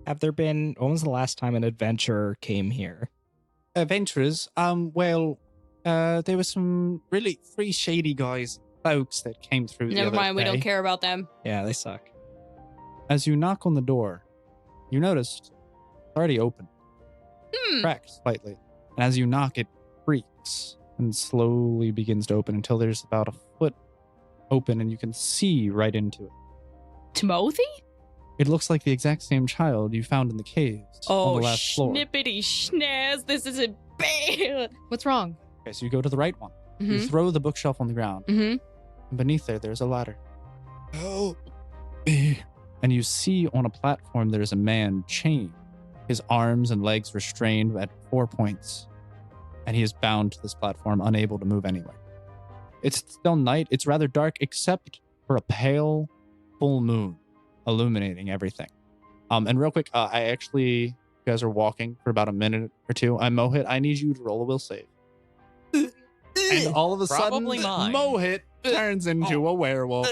Have there been, when was the last time an adventurer came here? Adventurers? There were some really three shady guys, folks that came through the Never other mind, we don't day. care about them. Yeah, they suck. As you knock on the door, you noticed it's already open. Cracked slightly. And as you knock, it creaks and slowly begins to open until there's about a foot open and you can see right into it. Timothy? It looks like the exact same child you found in the caves on the last floor. Snippity schnaz, this isn't bad. What's wrong? Okay, so you go to the right one. You throw the bookshelf on the ground. Mm-hmm. And beneath there's a ladder. Help me. And you see on a platform there's a man chained, his arms and legs restrained at 4 points. And he is bound to this platform, unable to move anywhere. It's still night. It's rather dark, except for a pale full moon illuminating everything. And real quick, you guys are walking for about a minute or two. I'm Mohit. I need you to roll a will save. And all of a sudden, Probably mine. Mohit turns into a werewolf.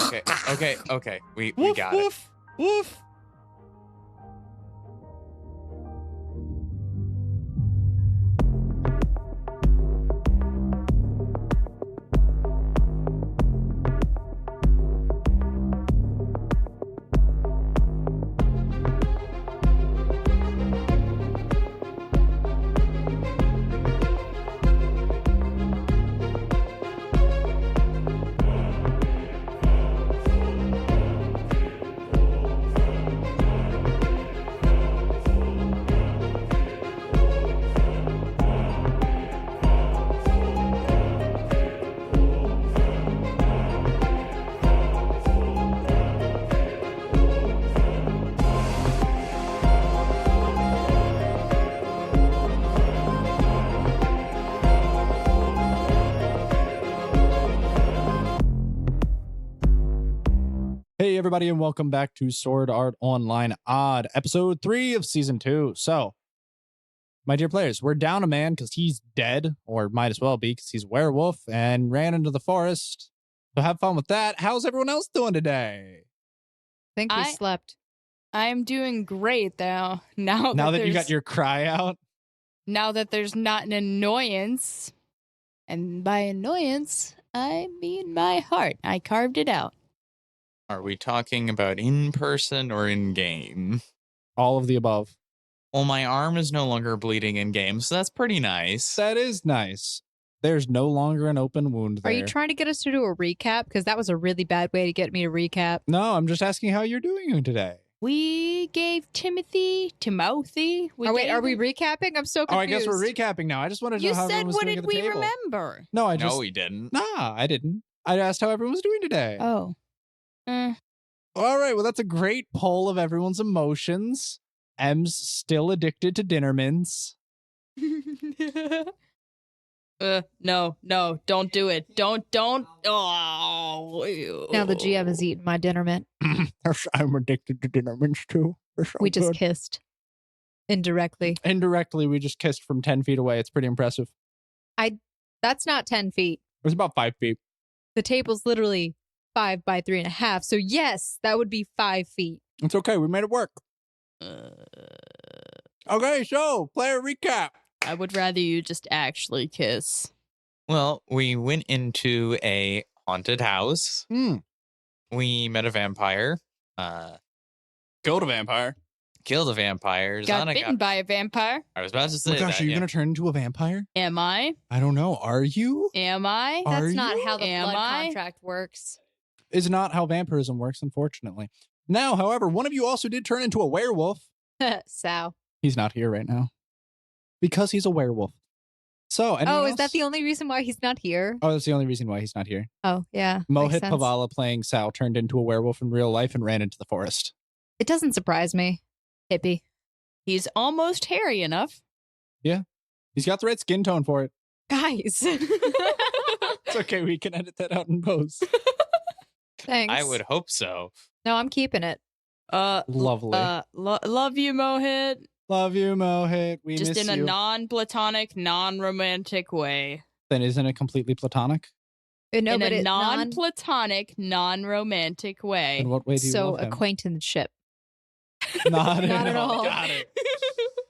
Okay. We Woof, got it. woof, woof. Hey everybody, and welcome back to Sword Art Online Odd, episode 3 of season 2. So, my dear players, we're down a man because he's dead, or might as well be because he's a werewolf and ran into the forest. So have fun with that. How's everyone else doing today? I think we slept. I'm doing great though. Now that you got your cry out? Now that there's not an annoyance, and by annoyance, I mean my heart. I carved it out. Are we talking about in person or in game? All of the above. Well, my arm is no longer bleeding in game, so that's pretty nice. That is nice. There's no longer an open wound there. Are you trying to get us to do a recap? Because that was a really bad way to get me to recap. No, I'm just asking how you're doing today. We gave Timothy. Are we recapping? I'm so confused. Oh, I guess we're recapping now. I just wanted to know You how said, everyone was what doing did at the we table. remember? No, No, we didn't. Nah, I didn't. I asked how everyone was doing today. Oh. All right, well, that's a great poll of everyone's emotions. M's still addicted to dinner mints. No, don't do it. Don't. Oh. Now the GM has eaten my dinner mint. I'm addicted to dinner mints too. They're so We just good. kissed. Indirectly. Indirectly, we just kissed from 10 feet away. It's pretty impressive. That's not 10 feet. It was about 5 feet. The table's literally 5 by 3.5. So yes, that would be 5 feet. It's okay. We made it work. Okay, so player recap. I would rather you just actually kiss. Well, we went into a haunted house. We met a vampire. Killed a vampire. Killed a vampire. Got bitten by a vampire. I was about to say Oh my gosh, that, are you yeah. going to turn into a vampire? Am I? I don't know. Are you? Am I? Are That's not you? how the Am blood I? contract works. Is not how vampirism works, unfortunately. Now, however, one of you also did turn into a werewolf. Sal. He's not here right now. Because he's a werewolf. So, anyone Is else? that the only reason why he's not here? Oh, that's the only reason why he's not here. Oh, yeah. Mohit makes sense. Pavala playing Sal turned into a werewolf in real life and ran into the forest. It doesn't surprise me. Hippie. He's almost hairy enough. He's got the right skin tone for it. Guys. It's okay. We can edit that out in post. Thanks. I would hope so. No, I'm keeping it. Lovely. Love you, Mohit. Love you, Mohit. We Just miss in a you. non-platonic, non-romantic way. Then isn't it completely platonic? No, in but a it non-platonic, non-romantic way. In what way do you so love him? acquaintanceship. Not at all.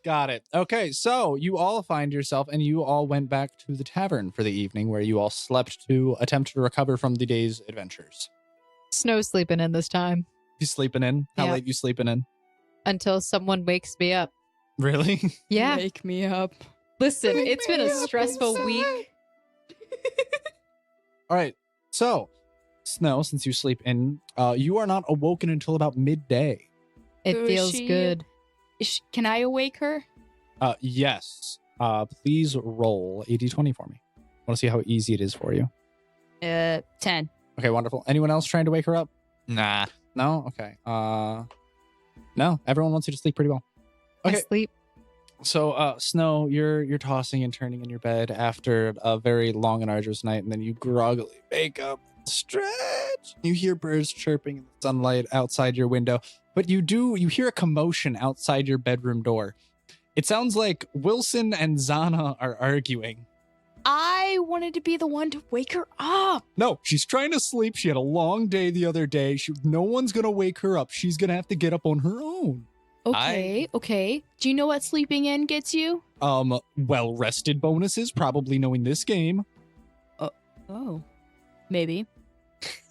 Got it. Okay, so you all find yourself, and you all went back to the tavern for the evening, where you all slept to attempt to recover from the day's adventures. Snow sleeping in this time You sleeping in? How Yeah. late you sleeping in? until someone wakes me up. Really? Yeah. Wake me up. Listen, Wake it's been me a up stressful inside. week. All right. So, Snow, since you sleep in, you are not awoken until about midday. It Is feels she- good. Can I awake her? Yes. Please roll a d20 for me. I want to see how easy it is for you. 10. Okay, wonderful. Anyone else trying to wake her up? Nah. No? Okay. No, everyone wants you to sleep pretty well. I Okay. sleep. So, Snow, you're tossing and turning in your bed after a very long and arduous night, and then you groggily wake up, stretch. You hear birds chirping in the sunlight outside your window, but you hear a commotion outside your bedroom door. It sounds like Wilson and Zana are arguing. I wanted to be the one to wake her up. No, she's trying to sleep. She had a long day the other day. No one's gonna wake her up. She's gonna have to get up on her own. Okay. Do you know what sleeping in gets you? Well-rested bonuses, probably knowing this game. Oh, maybe.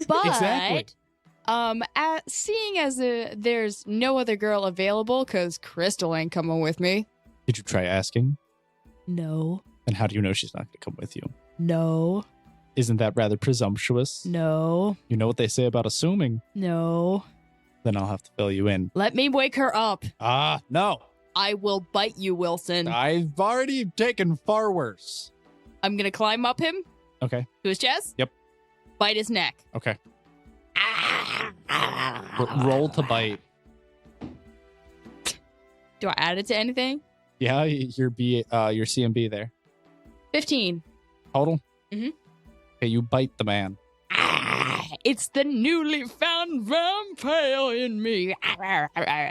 But Exactly. seeing as there's no other girl available because Crystal ain't coming with me. Did you try asking? No. And how do you know she's not gonna come with you? No. Isn't that rather presumptuous? No. You know what they say about assuming. No. Then I'll have to fill you in. Let me wake her up. No. I will bite you, Wilson. I've already taken far worse. I'm gonna climb up him Okay. to his chest. Yep. Bite his neck. Okay. Roll to bite. Do I add it to anything? Yeah, your CMB there. 15. Total? Mhm. Okay, you bite the man. It's the newly found vampire in me.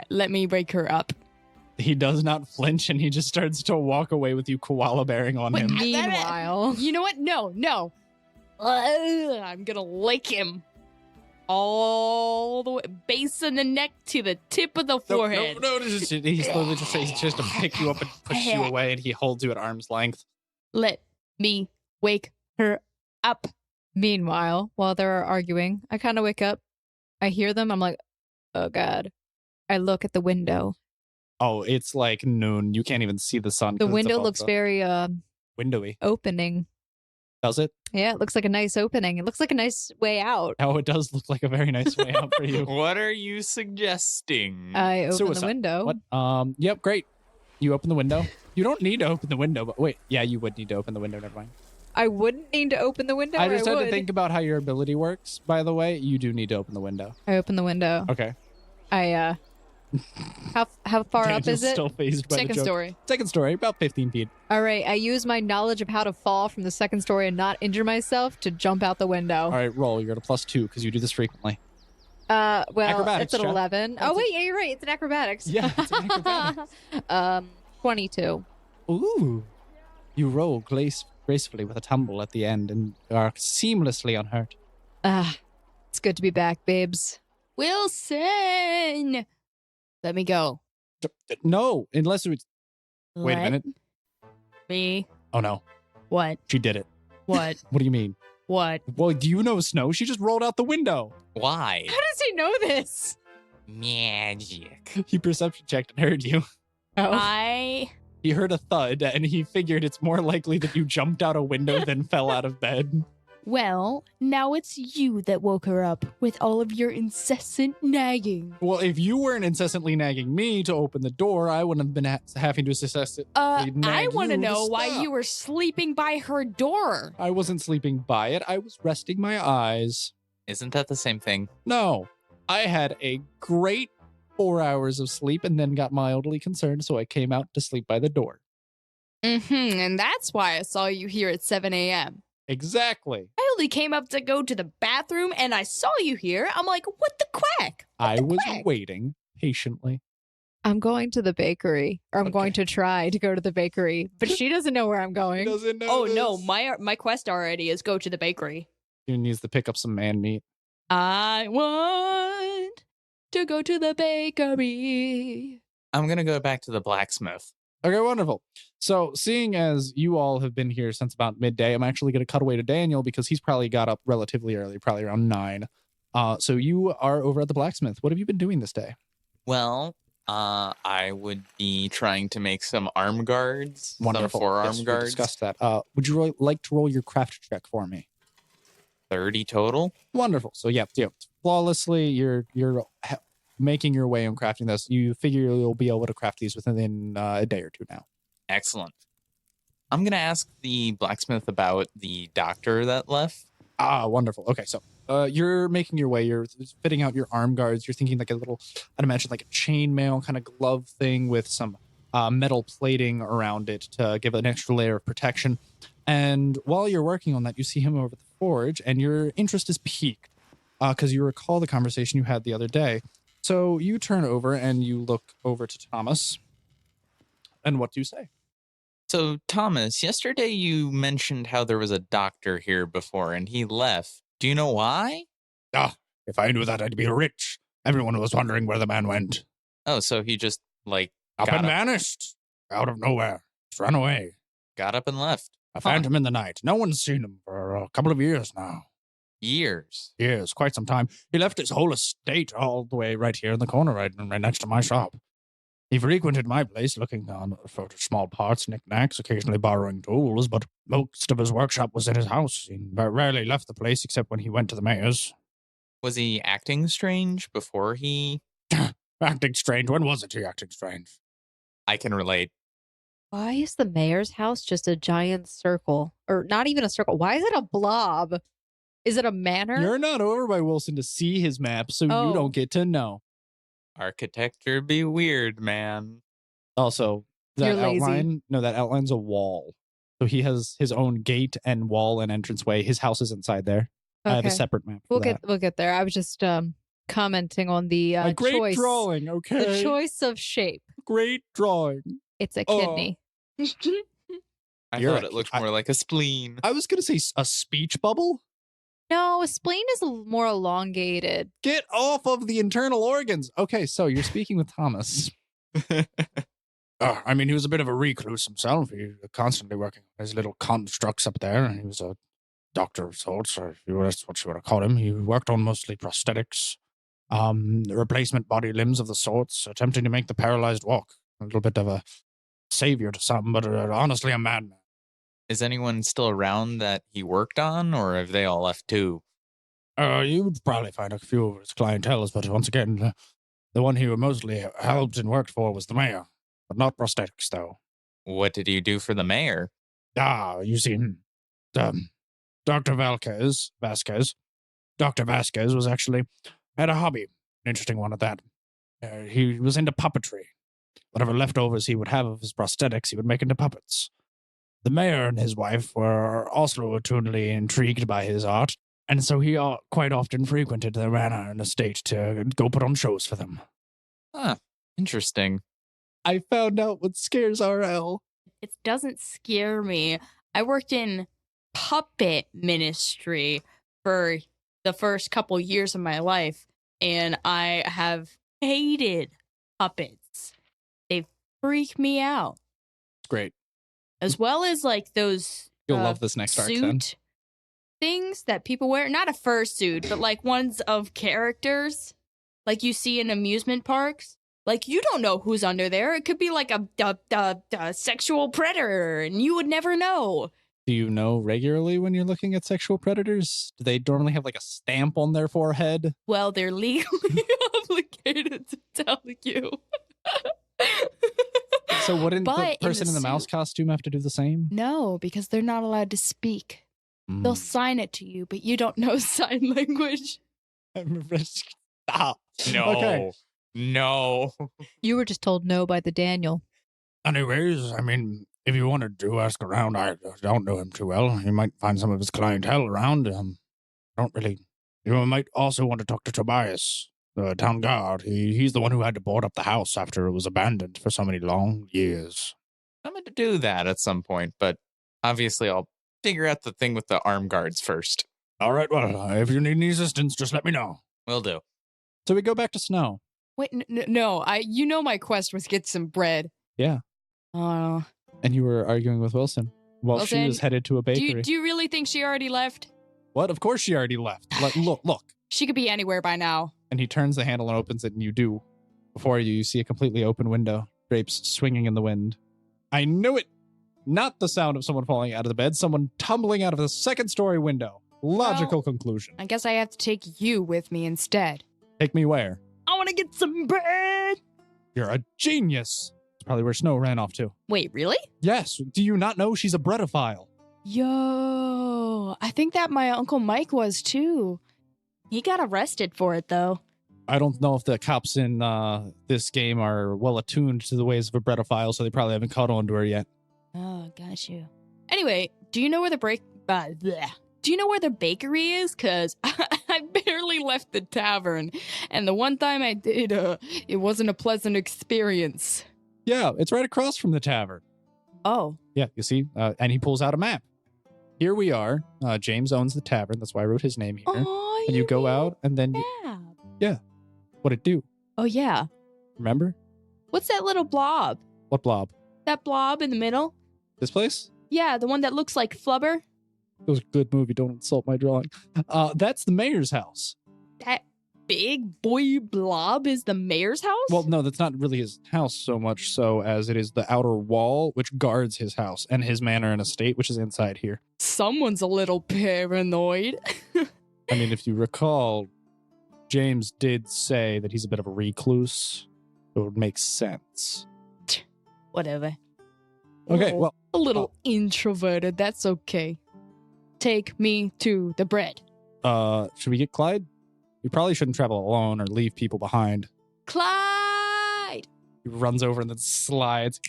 Let me wake her up. He does not flinch, and he just starts to walk away with you koala bearing on him. Meanwhile, You know what? No. I'm gonna lick him. All the way, base of the neck to the tip of the forehead. No, he's slowly he's just to pick you up and push you away, and he holds you at arm's length. Let me wake her up. meanwhile, while they're arguing, I kind of wake up. I hear them. I'm like, oh God. I look at the window. Oh, it's like noon. You can't even see the sun. The 'cause it's window above looks the very windowy. opening. Does it? Yeah, it looks like a nice opening. It looks like a nice way out. Oh, it does look like a very nice way out for you. What are you suggesting? I open Suicide. the window. What? Yep, great. You open the window. You don't need to open the window, but wait, yeah, you would need to open the window. Never mind. I wouldn't need to open the window. I just had to would. think about how your ability works. By the way, you do need to open the window. I open the window. Okay. I how far up Daniel's is it? Still phased by the Second joke. story. Second story, about 15 feet. All right, I use my knowledge of how to fall from the second story and not injure myself to jump out the window. All right, roll. You're at a +2 because you do this frequently. Well, Acrobatics, it's an Jeff. 11. That's Oh wait, yeah, you're right. It's an acrobatics. Yeah, it's an acrobatics. 22. Ooh. You roll gracefully with a tumble at the end and are seamlessly unhurt. It's good to be back, babes. Wilson! Let me go. No, unless it's. Wait a Let minute. Me. Oh no, What? she did it. What? What do you mean? What? Well, do you know Snow? She just rolled out the window. Why? How does he know this? Magic. He perception checked and heard you. I He heard a thud and he figured it's more likely that you jumped out a window than fell out of bed. Well, now it's you that woke her up with all of your incessant nagging. Well, if you weren't incessantly nagging me to open the door, I wouldn't have been having to assess it. I nag want to you to know why stop. you were sleeping by her door. I wasn't sleeping by it. I was resting my eyes. Isn't that the same thing? No, I had a great 4 hours of sleep and then got mildly concerned, so I came out to sleep by the door. And that's why I saw you here at 7 a.m. Exactly. I only came up to go to the bathroom and I saw you here. I'm like, what the quack? I was quack? waiting patiently. I'm going to the bakery, or I'm Okay. going to try to go to the bakery, but she doesn't know where I'm He going. doesn't know Oh no, this. my quest already is go to the bakery. He needs to pick up some man meat. I want to go to the bakery. I'm gonna go back to the blacksmith. Okay, wonderful. So, seeing as you all have been here since about midday, I'm actually going to cut away to Daniel because he's probably got up relatively early, probably around 9. So you are over at the blacksmith. What have you been doing this day? Well, I would be trying to make some arm guards, Wonderful. some forearm Yes, we guards. discussed that. Would you like to roll your craft check for me? 30 total. Wonderful. So yeah, flawlessly, you're making your way on crafting this. You figure you'll be able to craft these within a day or two now. Excellent. I'm gonna ask the blacksmith about the doctor that left. Wonderful. Okay, so you're making your way. You're fitting out your arm guards. You're thinking like a little, I'd imagine like a chainmail kind of glove thing with some metal plating around it to give it an extra layer of protection. And while you're working on that, you see him over at the forge, and your interest is piqued because you recall the conversation you had the other day. So you turn over and you look over to Thomas. And what do you say? So, Thomas, yesterday you mentioned how there was a doctor here before and he left. Do you know why? If I knew that, I'd be rich. Everyone was wondering where the man went. Oh, so he just, like, Up got and vanished. Out of nowhere. Just ran away. got up and left. A phantom in the night. No one's seen him for a couple of years now. Years. Years, quite some time. He left his whole estate all the way right here in the corner, right next to my shop. He frequented my place looking on for small parts, knickknacks, occasionally borrowing tools, but most of his workshop was in his house. He rarely left the place except when he went to the mayor's. Was he acting strange before he... Acting strange? When was it he acting strange? I can relate. Why is the mayor's house just a giant circle? Or not even a circle. Why is it a blob? Is it a manor? You're not over by Wilson to see his map, so Oh. you don't get to know. Architecture be weird, man. Also, that You're lazy. outline, no, that outline's a wall. So he has his own gate and wall and entranceway. His house is inside there. I have a Okay. separate map for We'll get there. I was just commenting on the a great choice. drawing, okay? The choice of shape. Great drawing. It's a Oh. kidney. I You're thought a- it looked more like a spleen. I was going to say a speech bubble. No, a spleen is more elongated. Get off of the internal organs. Okay, so you're speaking with Thomas. I mean, he was a bit of a recluse himself. He was constantly working on his little constructs up there. And he was a doctor of sorts, or that's what you want to call him. He worked on mostly prosthetics, replacement body limbs of the sorts, attempting to make the paralyzed walk. A little bit of a savior to some, but honestly a madman. Is anyone still around that he worked on, or have they all left too? You'd probably find a few of his clienteles, but once again, the one he mostly helped and worked for was the mayor, but not prosthetics, though. What did he do for the mayor? You see, Dr. Vasquez. Dr. Vasquez was actually had a hobby, an interesting one at that. He was into puppetry. Whatever leftovers he would have of his prosthetics, he would make into puppets. The mayor and his wife were also attunedly intrigued by his art, and so he quite often frequented their manor and estate to go put on shows for them. Interesting. I found out what scares RL. It doesn't scare me. I worked in puppet ministry for the first couple years of my life, and I have hated puppets. They freak me out. Great. As well as like those You'll love this next arc, then. suit things that people wear. Not a fursuit, but like ones of characters like you see in amusement parks. Like, you don't know who's under there. It could be like a sexual predator, and you would never know. Do you know regularly when you're looking at sexual predators? Do they normally have like a stamp on their forehead? Well, they're legally obligated to tell you. So wouldn't the But person in the mouse suit- costume have to do the same? No, because they're not allowed to speak. They'll sign it to you, but you don't know sign language. Stop. No. Okay. No. You were just told no by the Daniel. Anyways, I mean, if you wanted to ask around, I don't know him too well. You might find some of his clientele around. Don't really. You might also want to talk to Tobias, the town guard. He's the one who had to board up the house after it was abandoned for so many long years. I'm going to do that at some point, but obviously I'll figure out the thing with the arm guards first. All right, well, if you need any assistance, just let me know. Will do. So we go back to Snow. Wait, no. You know my quest was get some bread. Yeah. Oh. And you were arguing with Wilson while she Wilson, was headed to a bakery. Do you really think she already left? What? Of course she already left. Look. She could be anywhere by now. And he turns the handle and opens it, and you do. Before you see a completely open window, drapes swinging in the wind. I knew it! Not the sound of someone falling out of the bed, someone tumbling out of the second-story window. Logical conclusion. I guess I have to take you with me instead. Take me where? I want to get some bread! You're a genius! It's probably where Snow ran off to. Wait, really? Yes, do you not know she's a breadophile? Yo, I think that my Uncle Mike was too. He got arrested for it, though. I don't know if the cops in this game are well attuned to the ways of a breadophile, so they probably haven't caught on to her yet. Oh, got you. Anyway, do you know where Do you know where the bakery is? Because I barely left the tavern, and the one time I did, it wasn't a pleasant experience. Yeah, it's right across from the tavern. Oh. Yeah, you see? And he pulls out a map. Here we are. James owns the tavern. That's why I wrote his name here. Oh, And you go out, and then... Yeah. What'd it do? Oh, yeah. Remember? What's that little blob? What blob? That blob in the middle? This place? Yeah, the one that looks like Flubber. It was a good movie. Don't insult my drawing. That's the mayor's house. That big boy blob is the mayor's house? Well, no, that's not really his house so much so as it is the outer wall, which guards his house, and his manor and estate, which is inside here. Someone's a little paranoid. I mean, if you recall, James did say that he's a bit of a recluse. So it would make sense. Whatever. Okay, well... A little introverted, that's okay. Take me to the bread. Should we get Clyde? We probably shouldn't travel alone or leave people behind. Clyde! He runs over and then slides.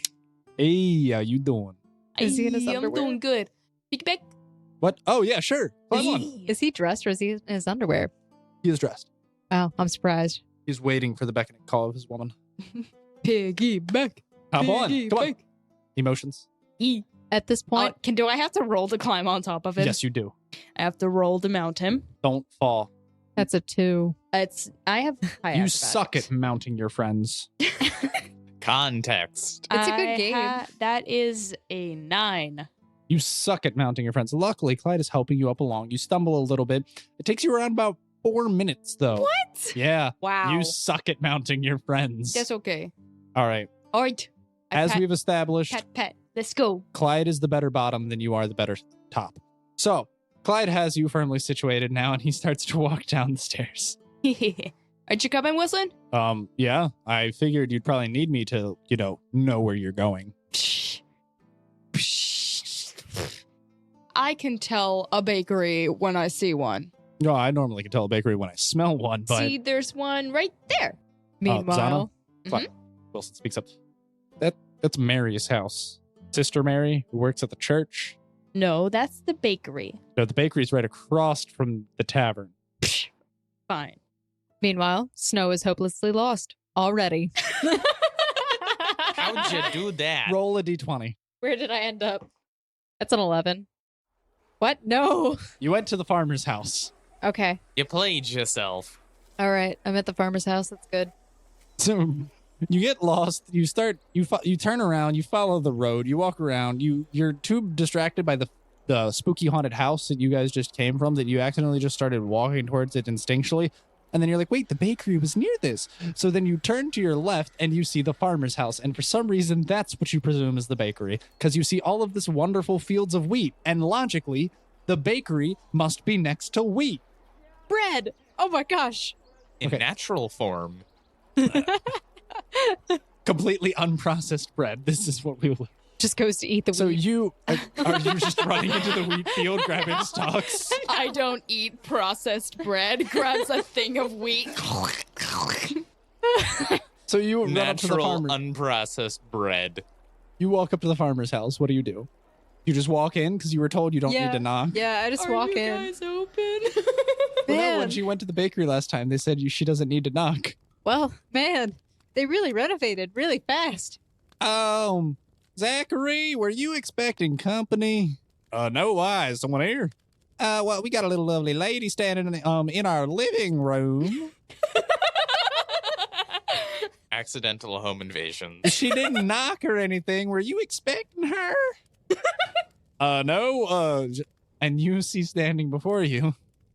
Hey, how you doing? Is he in his I'm underwear? doing good. Big back. What? Oh, yeah, sure. Climb on. Is he dressed or is he in his underwear? He is dressed. Wow, I'm surprised. He's waiting for the beckoning call of his woman. Piggyback. Hop on. Come on. Emotions. At this point, Do I have to roll to climb on top of him? Yes, you do. I have to roll to mount him. Don't fall. that's a 2. I have high You acrobatics. suck at mounting your friends. Context. It's a good game. That is a 9. You suck at mounting your friends. Luckily, Clyde is helping you up along. You stumble a little bit. It takes you around about 4 minutes, though. What? Yeah. Wow. You suck at mounting your friends. That's okay. All right. All right. As we've established, Pet. Let's go. Clyde is the better bottom than you are the better top. So, Clyde has you firmly situated now, and he starts to walk down the stairs. Aren't you coming, Wilson? Yeah. I figured you'd probably need me to, know where you're going. I can tell a bakery when I see one. No, I normally can tell a bakery when I smell one, but... See, there's one right there. Meanwhile, Fine. Wilson speaks up. That's Mary's house. Sister Mary, who works at the church. No, that's the bakery. No, the bakery's right across from the tavern. Fine. meanwhile, Snow is hopelessly lost already. How'd you do that? Roll a d20. Where did I end up? That's an 11. What? No. You went to the farmer's house. Okay. You played yourself. All right. I'm at the farmer's house. That's good. So you get lost. You turn around. You follow the road. You walk around. You're too distracted by the spooky haunted house that you guys just came from that you accidentally just started walking towards it instinctually. And then you're like, wait, the bakery was near this. So then you turn to your left and you see the farmer's house. And for some reason, that's what you presume is the bakery. Because you see all of this wonderful fields of wheat. And logically, the bakery must be next to wheat. Bread. Oh my gosh. In Okay. natural form. Completely unprocessed bread. This is what we will. Just goes to eat the So wheat. you are you just running into the wheat field grabbing stalks? I don't eat processed bread. Grabs a thing of wheat. So you run up to the Natural, farmer. unprocessed bread. You walk up to the farmer's house. What do? You just walk in because you were told you don't need to knock. Yeah, I just Are walk you in. guys open? Well, no, when Man. she went to the bakery last time, they said she doesn't need to knock. Well, man, they really renovated really fast. Zachary, were you expecting company? No, why? Is someone here? Well, we got a little lovely lady standing in our living room. accidental home invasions. She didn't knock or anything. Were you expecting her? No. And you see standing before you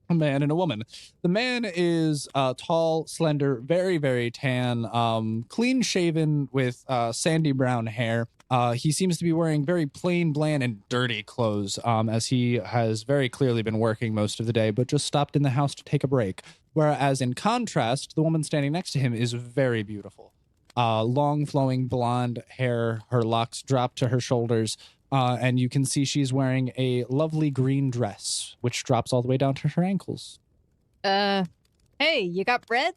a man and a woman. The man is tall, slender, very, very tan, clean shaven with sandy brown hair. He seems to be wearing very plain, bland, and dirty clothes, as he has very clearly been working most of the day, but just stopped in the house to take a break. Whereas in contrast, the woman standing next to him is very beautiful. Long, flowing blonde hair, her locks drop to her shoulders, and you can see she's wearing a lovely green dress, which drops all the way down to her ankles. Hey, you got bread?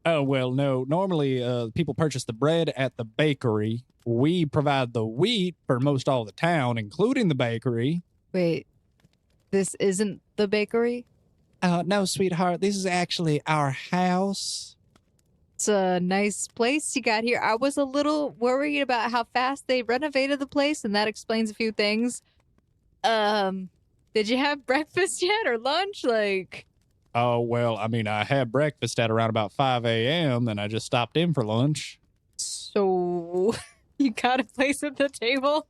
Oh, well, no. Normally, people purchase the bread at the bakery. We provide the wheat for most all the town, including the bakery. Wait, this isn't the bakery? No, sweetheart. This is actually our house. It's a nice place you got here. I was a little worried about how fast they renovated the place, and that explains a few things. Did you have breakfast yet or lunch? Oh, well, I mean, I had breakfast at around about 5 a.m., and I just stopped in for lunch. So you got a place at the table?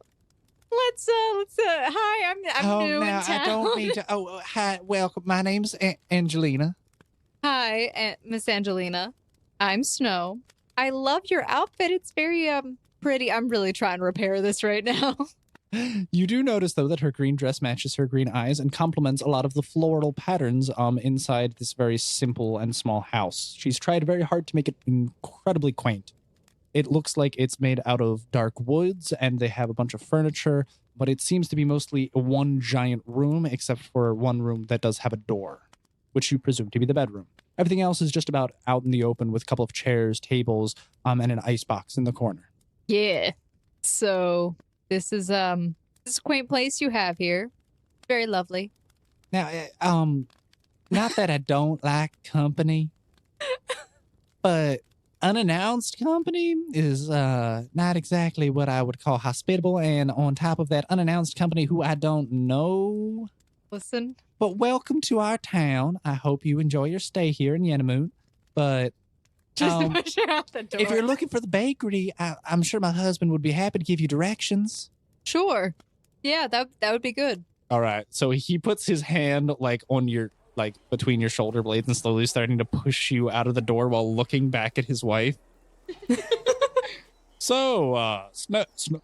Let's hi, I'm new in town. I don't mean to. Oh, hi, welcome. My name's Angelina. Hi, Miss Angelina. I'm Snow. I love your outfit. It's very pretty. I'm really trying to repair this right now. You do notice, though, that her green dress matches her green eyes and complements a lot of the floral patterns inside this very simple and small house. She's tried very hard to make it incredibly quaint. It looks like it's made out of dark woods, and they have a bunch of furniture, but it seems to be mostly one giant room, except for one room that does have a door, which you presume to be the bedroom. Everything else is just about out in the open with a couple of chairs, tables, and an icebox in the corner. Yeah. So this is a quaint place you have here. Very lovely. Now, not that I don't like company, but unannounced company is not exactly what I would call hospitable. And on top of that, unannounced company who I don't know. Listen. But welcome to our town. I hope you enjoy your stay here in Yenimut. But Just push her out the door. if you're looking for the bakery, I'm sure my husband would be happy to give you directions. Sure. Yeah, that would be good. All right. So he puts his hand on your between your shoulder blades and slowly starting to push you out of the door while looking back at his wife. So,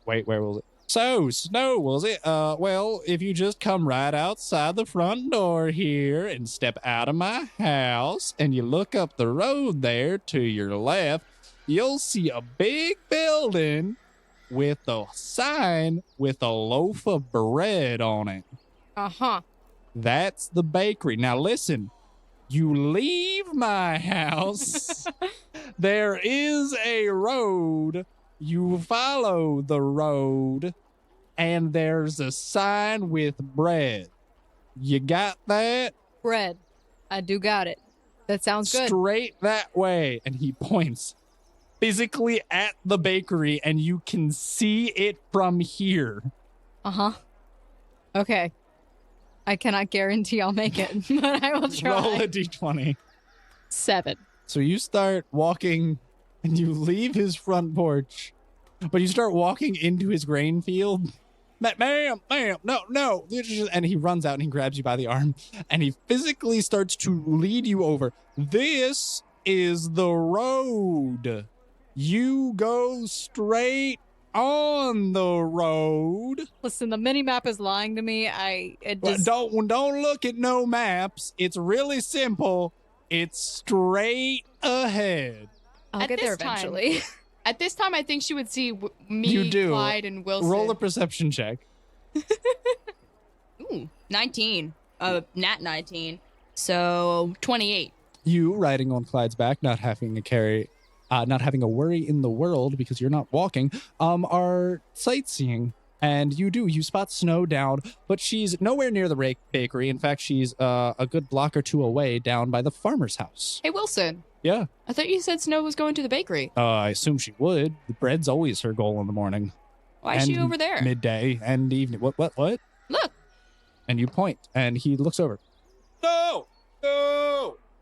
wait, where was it? So, Snow, was it? Well, if you just come right outside the front door here and step out of my house and you look up the road there to your left, you'll see a big building with a sign with a loaf of bread on it. Uh-huh. That's the bakery. Now, listen, you leave my house, there is a road. You follow the road, and there's a sign with bread. You got that? Bread. I do got it. That sounds good. Straight that way. And he points physically at the bakery, and you can see it from here. Uh-huh. Okay. I cannot guarantee I'll make it, but I will try. Roll a d20. 7. So you start walking, and you leave his front porch, but you start walking into his grain field. Ma'am, no. And he runs out and he grabs you by the arm, and he physically starts to lead you over. This is the road. You go straight on the road. Listen, the mini-map is lying to me. Don't look at no maps. It's really simple. It's straight ahead. I'll At get there this time- eventually. At this time, I think she would see me, You do. Clyde, and Wilson. Roll a perception check. Ooh, 19. Nat 19. So 28. You riding on Clyde's back, not having a worry in the world because you're not walking, are sightseeing. And you spot Snow down, but she's nowhere near the bakery. In fact, she's a good block or two away down by the farmer's house. Hey, Wilson. Yeah. I thought you said Snow was going to the bakery. I assume she would. The bread's always her goal in the morning. Why is she And over there? Midday and evening. What? Look. And you point, and he looks over. No!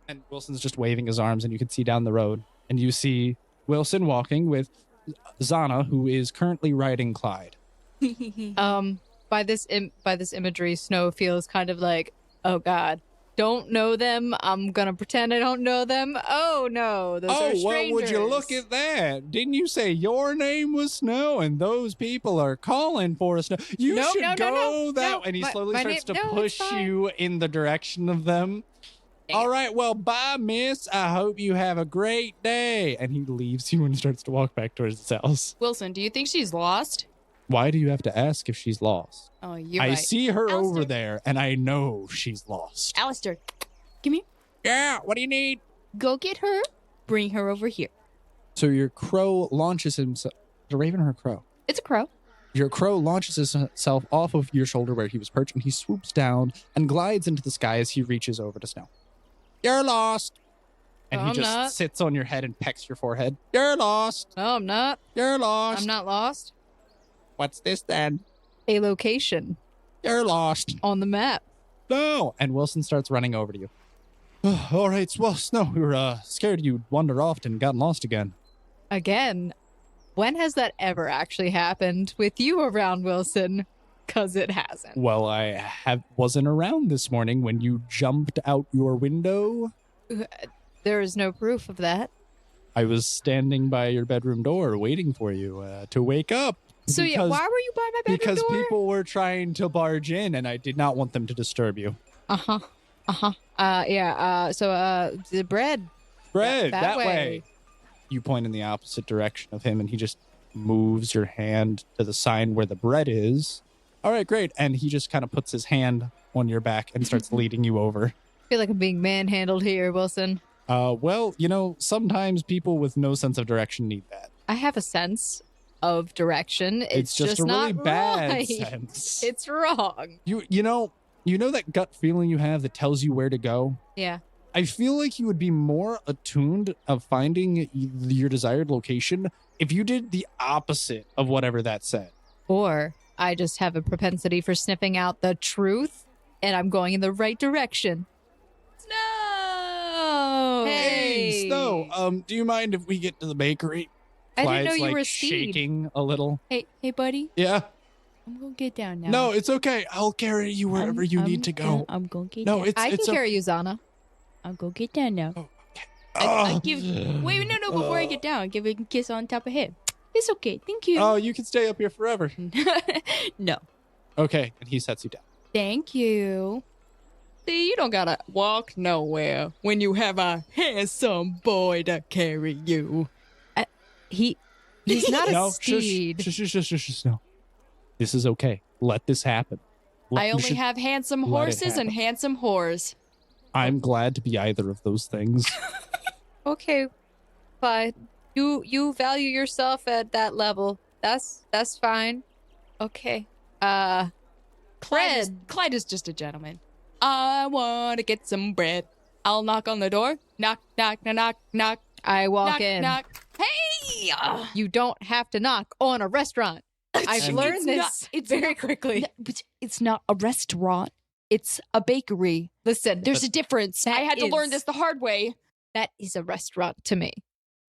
And Wilson's just waving his arms, and you can see down the road, and you see Wilson walking with Zana, who is currently riding Clyde. By this imagery, Snow feels kind of like, oh God, don't know them. I'm gonna pretend I don't know them. Oh no, those are strangers. Would you look at that? Didn't you say your name was Snow and those people are calling for Snow? You Nope, should no, go that no. And he My- slowly my starts name- to no, push it's fine. you in the direction of them. Dang All it. right, well, bye, miss. I hope you have a great day. And he leaves you and starts to walk back towards his house. Wilson, do you think she's lost? Why do you have to ask if she's lost? Oh, you're I right. see her over Alistair. there, and I know she's lost. Alistair, give me. Yeah, what do you need? Go get her. Bring her over here. So your crow launches himself. The raven or a crow? It's a crow. Your crow launches himself off of your shoulder where he was perched, and he swoops down and glides into the sky as he reaches over to Snow. You're lost. And No, he I'm just not. sits on your head and pecks your forehead. You're lost. No, I'm not. You're lost. I'm not lost. What's this then? A location You're lost. on the map. No. And Wilson starts running over to you. All right, well, Snow, we were scared you'd wander off and gotten lost again. Again, when has that ever actually happened with you around, Wilson? Because it hasn't. Well, I wasn't around this morning when you jumped out your window. There is no proof of that. I was standing by your bedroom door waiting for you to wake up. So yeah, because- why were you by my bedroom Because door? people were trying to barge in, and I did not want them to disturb you. So the bread. Bread, That that way. way. You point in the opposite direction of him, and he just moves your hand to the sign where the bread is. All right, great. And he just kind of puts his hand on your back and starts leading you over. I feel like I'm being manhandled here, Wilson. Well, sometimes people with no sense of direction need that. I have a sense of direction. It's just a really not bad right. sense. It's wrong. You know that gut feeling you have that tells you where to go? Yeah. I feel like you would be more attuned of finding your desired location if you did the opposite of whatever that said. Or I just have a propensity for sniffing out the truth, and I'm going in the right direction. No. Hey. Snow, do you mind if we get to the bakery? I didn't know Clyde's, you like, were a steed. shaking a little. Hey, buddy. Yeah. I'm gonna get down now. No, it's okay. I'll carry you wherever you need to go. I'm gonna get No, down. it's I can carry you, Zana. I'll go get down now. Oh, I give. Wait, no. Before I get down, give a kiss on top of head. It's okay. Thank you. Oh, you can stay up here forever. No. Okay, and he sets you down. Thank you. See, you don't gotta walk nowhere when you have a handsome boy to carry you. He's not a No, steed. shush, no. This is okay. Let this happen. I only have handsome let it horses and happen. handsome whores. I'm glad to be either of those things. Okay, Clyde. You value yourself at that level. That's fine. Okay. Clyde Bread. is just a gentleman. I want to get some bread. I'll knock on the door. Knock, knock, knock, knock, knock. I walk knock, in. knock. Hey! You don't have to knock on a restaurant. I've And- learned It's this not- it's very not- quickly. No, but it's not a restaurant. It's a bakery. Listen, There's a difference. That I had to learn is- this the hard way. that is a restaurant to me.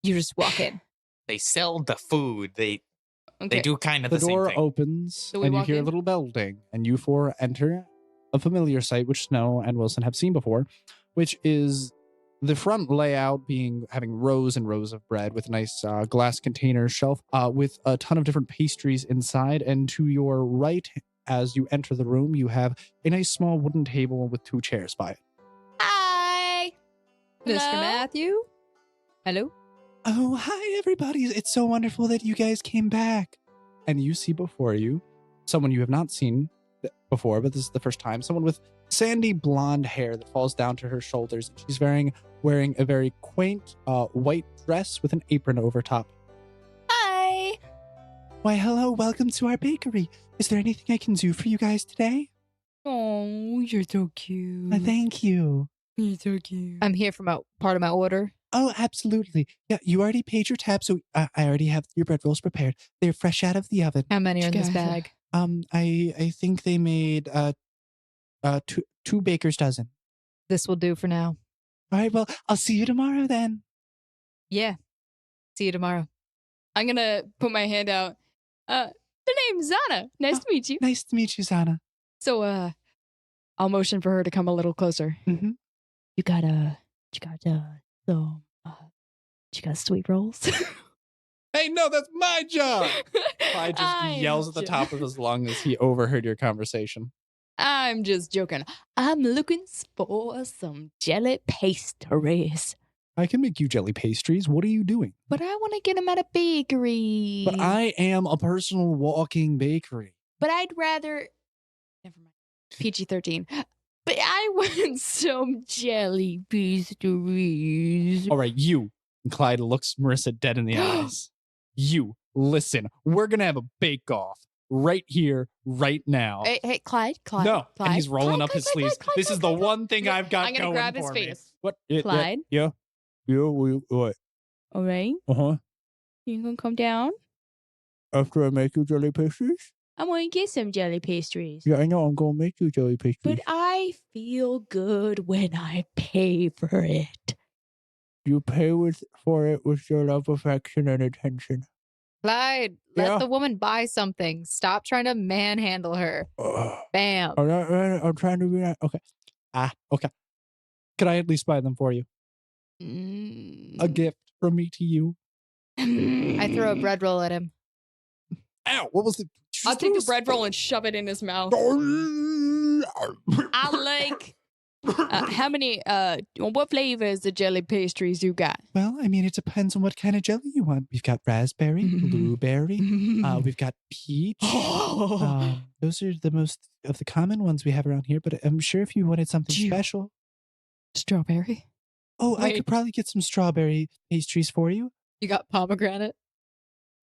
You just walk in. They sell the food. They Okay. do kind of The the, same door thing. opens, So we and you walk hear a in? little bell ding, and you four enter a familiar sight which Snow and Wilson have seen before, which is the front layout having rows and rows of bread with a nice glass container shelf with a ton of different pastries inside. And to your right, as you enter the room, you have a nice small wooden table with 2 chairs by it. Hi. Mr. Hello? Matthew? Hello? Oh, hi, everybody. It's so wonderful that you guys came back. And you see before you someone you have not seen before, but this is the first time. Someone with sandy blonde hair that falls down to her shoulders. She's wearing a very quaint white dress with an apron over top. Hi. Why, hello. Welcome to our bakery. Is there anything I can do for you guys today? Oh, you're so cute. Thank you. You're so cute. I'm here for part of my order. Oh, absolutely. Yeah, you already paid your tab, so I already have your bread rolls prepared. They're fresh out of the oven. How many are in this Guys, bag? I think they made two baker's dozen. This will do for now. All right, well, I'll see you tomorrow then. Yeah. See you tomorrow. I'm gonna put my hand out. The name's Zana. Nice to meet you. Nice to meet you, Zana. So, I'll motion for her to come a little closer. Mm-hmm. You got sweet rolls. Hey, no, that's my job. Clyde just I'm yells at the top of his lungs as he overheard your conversation. I'm just joking. I'm looking for some jelly pastries. I can make you jelly pastries. What are you doing? But I want to get them at a bakery. But I am a personal walking bakery. But I'd rather... Never mind. PG-13. But I want some jelly pastries. All right, you. And Clyde looks Marissa dead in the eyes. You, listen. We're going to have a bake-off right here, right now. Hey, Clyde. No, Clyde, and he's rolling Clyde, up his Clyde, sleeves. Clyde, This Clyde, is the Clyde, one thing I've got I'm gonna going grab his for me. face. What? Clyde? Yeah. What? All right. Uh-huh. You gonna come down? After I make you jelly pastries? I'm gonna get some jelly pastries. Yeah, I know. I'm going to make you jelly pastries. But I feel good when I pay for it. You pay for it with your love, affection, and attention. Clyde, Yeah? let the woman buy something. Stop trying to manhandle her. Bam. I'm trying to be nice. Okay. Okay. Could I at least buy them for you? A gift from me to you. I throw a bread roll at him. Ow! What was it? I'll take the bread roll and shove it in his mouth. I like. How many? What flavors of jelly pastries you got? Well, I mean, it depends on what kind of jelly you want. We've got raspberry, blueberry. We've got peach. Those are the most of the common ones we have around here. But I'm sure if you wanted something special, Strawberry. I Wait. could probably get some strawberry pastries for you. You got pomegranate?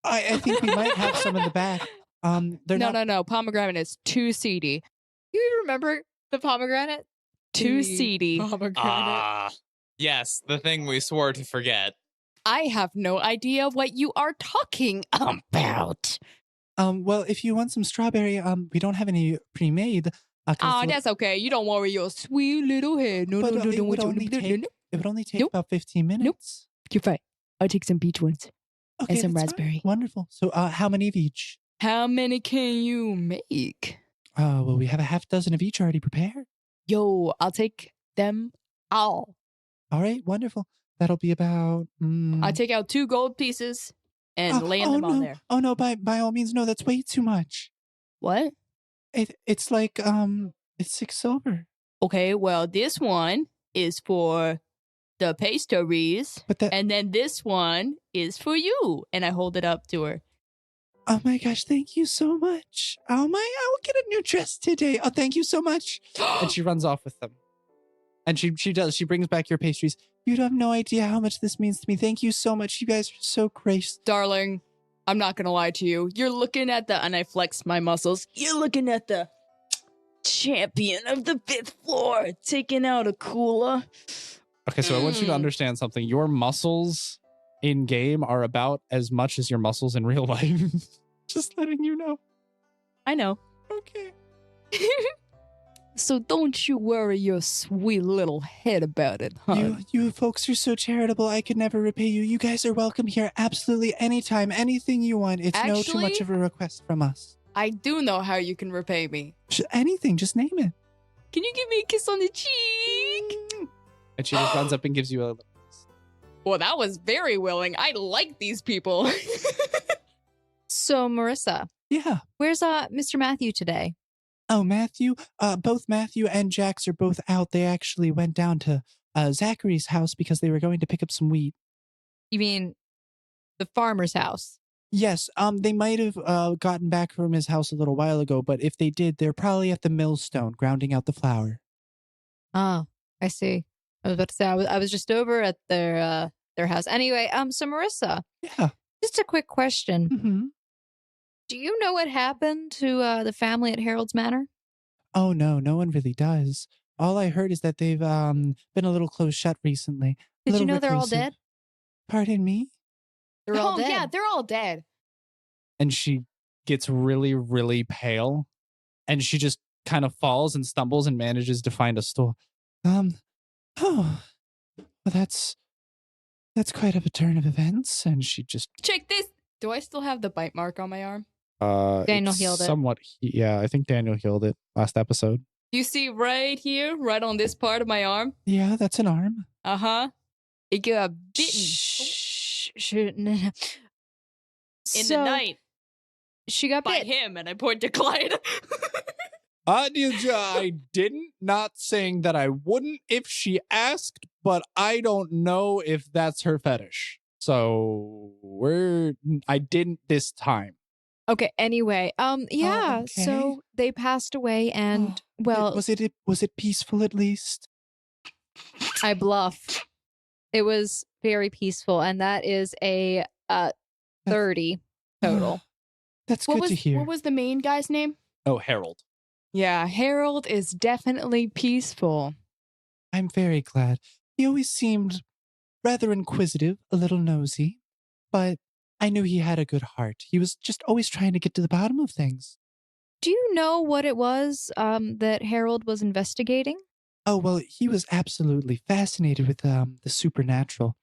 I think we might have some in the back. They're not. No. Pomegranate is too seedy. You remember the pomegranate? Too The seedy. Pomegranate. Yes, the thing we swore to forget. I have no idea what you are talking about. Well, if you want some strawberry, we don't have any pre-made. That's okay. You don't worry your sweet little head. No, But no, no, it no, would no, only no, no, take- no. It would only take Nope. about 15 minutes. You're fine. I'll take some peach ones. Okay, some that's fine. raspberry. Wonderful. So, how many of each? How many can you make? Well, we have a half dozen of each already prepared. Yo, I'll take them all. All right, wonderful. That'll be about. I take out 2 gold pieces and land them on there. Oh no! By all means, no. That's way too much. What? It's like it's 6 silver. Okay, well, this one is for the pastries, But that. and then this one is for you. And I hold it up to her. Oh my gosh! Thank you so much. Oh my! I will get a new dress today. Oh, thank you so much. And she runs off with them. And she does. She brings back your pastries. You have no idea how much this means to me. Thank you so much. You guys are so gracious. Darling, I'm not going to lie to you. You're looking at and I flex my muscles. You're looking at the champion of the 5th floor taking out a cooler. Okay, so I want you to understand something. Your muscles in game are about as much as your muscles in real life. Just letting you know. I know. Okay. So don't you worry your sweet little head about it, huh? You folks are so charitable. I could never repay you. You guys are welcome here absolutely anytime. Anything you want. It's no too much Actually- of a request from us. I do know how you can repay me. Anything. Just name it. Can you give me a kiss on the cheek? And she just runs up and gives you a... Well, that was very willing. I like these people. So, Marissa, Yeah. where's Mr. Matthew today? Oh, Matthew. Both Matthew and Jax are both out. They actually went down to Zachary's house because they were going to pick up some wheat. You mean the farmer's house? Yes, they might have gotten back from his house a little while ago, but if they did, they're probably at the millstone grounding out the flour. Oh, I see. I was about to say I was just over at their house. Anyway, so Marissa, Yeah. just a quick question. Mm-hmm. Do you know what happened to the family at Harold's Manor? Oh, no one really does. All I heard is that they've been a little close shut recently. A Did you little know they're all reclusive. dead? Pardon me? They're all dead. Yeah, they're all dead. And she gets really, really pale. And she just kind of falls and stumbles and manages to find a stool. Well, that's That's quite a turn of events. And she just Check this. Do I still have the bite mark on my arm? Daniel it's healed it. somewhat. Yeah, I think Daniel healed it last episode. You see right here, right on this part of my arm? Yeah, that's an arm. Uh-huh. It got bitten In in the night She got by bit. him, and I point to Clyde. I didn't, not saying that I wouldn't if she asked, but I don't know if that's her fetish. So I didn't this time. Okay, anyway. Yeah, okay. so they passed away and well, was it peaceful at least? I bluff. It was very peaceful, and that is a 30 total. That's good to hear. What was the main guy's name? Oh, Herald. Yeah, Harold is definitely peaceful. I'm very glad. He always seemed rather inquisitive, a little nosy, but I knew he had a good heart. He was just always trying to get to the bottom of things. Do you know what it was that Harold was investigating? Oh, well, he was absolutely fascinated with the supernatural.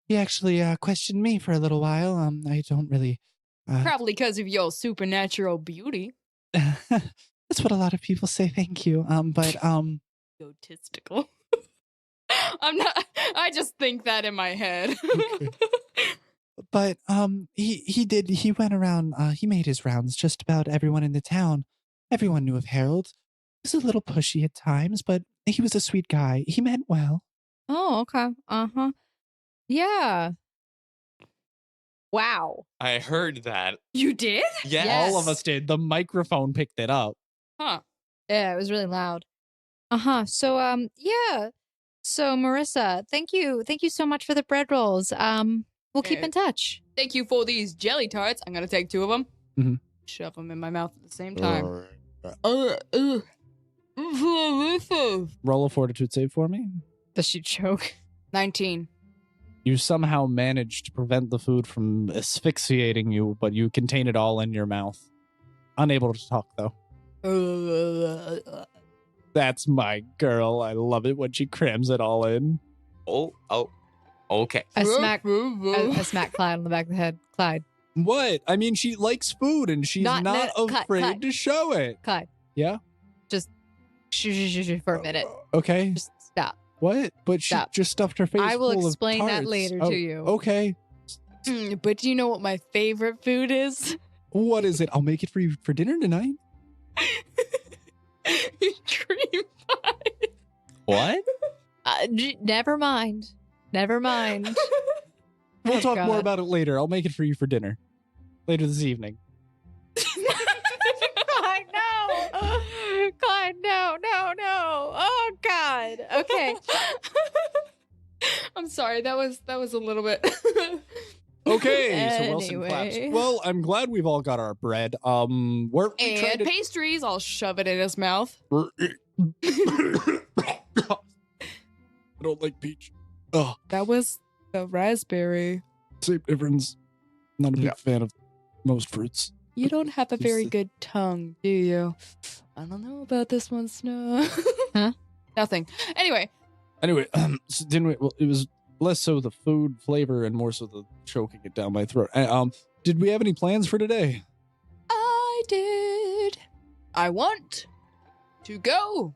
He actually questioned me for a little while. I don't really... Probably because of your supernatural beauty. That's what a lot of people say, thank you. But Egotistical. I'm not. I just think that in my head. Okay. But he went around, he made his rounds just about everyone in the town. Everyone knew of Harold. He was a little pushy at times, but he was a sweet guy. He meant well. Oh, okay. Uh-huh. Yeah. Wow. I heard that. You did? Yes. Yes. All of us did. The microphone picked it up. Huh. Yeah, it was really loud. Uh-huh. So yeah. So Marissa, thank you so much for the bread rolls. We'll keep Yeah. in touch. Thank you for these jelly tarts. I'm gonna take 2 of them. Mhm. Shove them in my mouth at the same time. Roll a fortitude save for me. Does she choke? 19. You somehow managed to prevent the food from asphyxiating you, but you contain it all in your mouth. Unable to talk, though. That's my girl. I love it when she crams it all in. Oh, okay. I smack Clyde on the back of the head. Clyde. What? I mean, she likes food and she's not cut, afraid cut. to show it. Clyde. Yeah? Just shh for a minute. Okay. Just stop. What? But she Stop. just stuffed her face I will full of explain that tarts. later Oh, to you. Okay. But do you know what my favorite food is? What is it? I'll make it for you for dinner tonight. Cream pie. What? Never mind. Never mind. We'll Oh, talk more God. about it later. I'll make it for you for dinner. Later this evening. Clyde, no. Clyde, no. Oh, God. Okay. I'm sorry. That was a little bit. Okay, so Wilson claps. Anyway. Well, I'm glad we've all got our bread. We're trying And to... pastries. I'll shove it in his mouth. I don't like peach. Oh, That was the raspberry. same difference. Not a big Yeah. fan of most fruits. You don't have a very Is- good tongue, do you? I don't know about this one, Snow. Huh? Nothing. Anyway, Anyway, so didn't we? Well, it was less so the food flavor and more so the choking it down my throat. Did we have any plans for today? I did. I want to go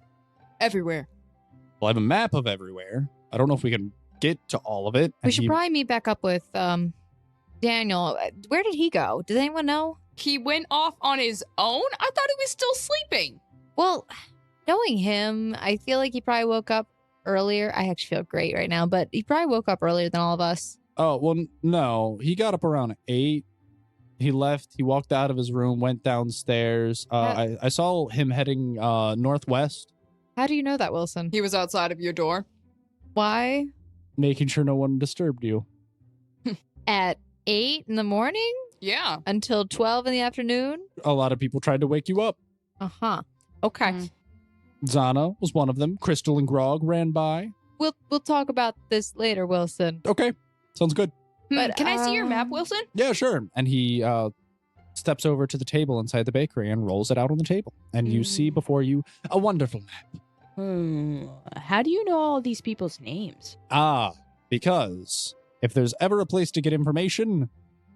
everywhere. Well, I have a map of everywhere. I don't know if we can get to all of it. We should probably meet back up with Daniel. Where did he go? Does anyone know? He went off on his own? I thought he was still sleeping. Well, knowing him, I feel like he probably woke up earlier. I actually feel great right now, but he probably woke up earlier than all of us. Oh, well, no. He got up around 8. He left. He walked out of his room, went downstairs. I saw him heading northwest, How do you know that, Wilson? He was outside of your door. Why? making sure no one disturbed you. At 8 in the morning Yeah. until 12 in the afternoon? A lot of people tried to wake you up. Uh-huh. Okay. Mm. Zana was one of them. Crystal and Grog ran by. We'll talk about this later, Wilson. Okay, sounds good. But, Can I see your map, Wilson? Yeah, sure. And he steps over to the table inside the bakery and rolls it out on the table. And you see before you a wonderful map. How do you know all these people's names? Because If there's ever a place to get information,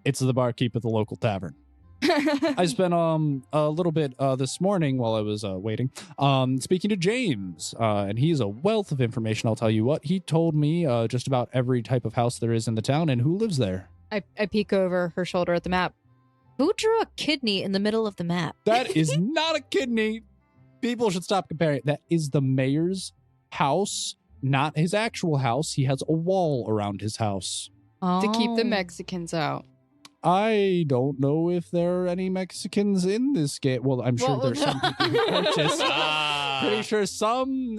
it's the barkeep at the local tavern. I spent a little bit this morning while I was waiting speaking to James, and he's a wealth of information. I'll tell you what, he told me just about every type of house there is in the town and who lives there. I peek over her shoulder at the map. Who drew a kidney in the middle of the map? That is not a kidney. People should stop comparing. That is the mayor's house, not his actual house. He has a wall around his house. To keep the Oh. Mexicans out. I don't know if there are any Mexicans in this game. Well, I'm sure Well, there's some people who purchased. Pretty sure some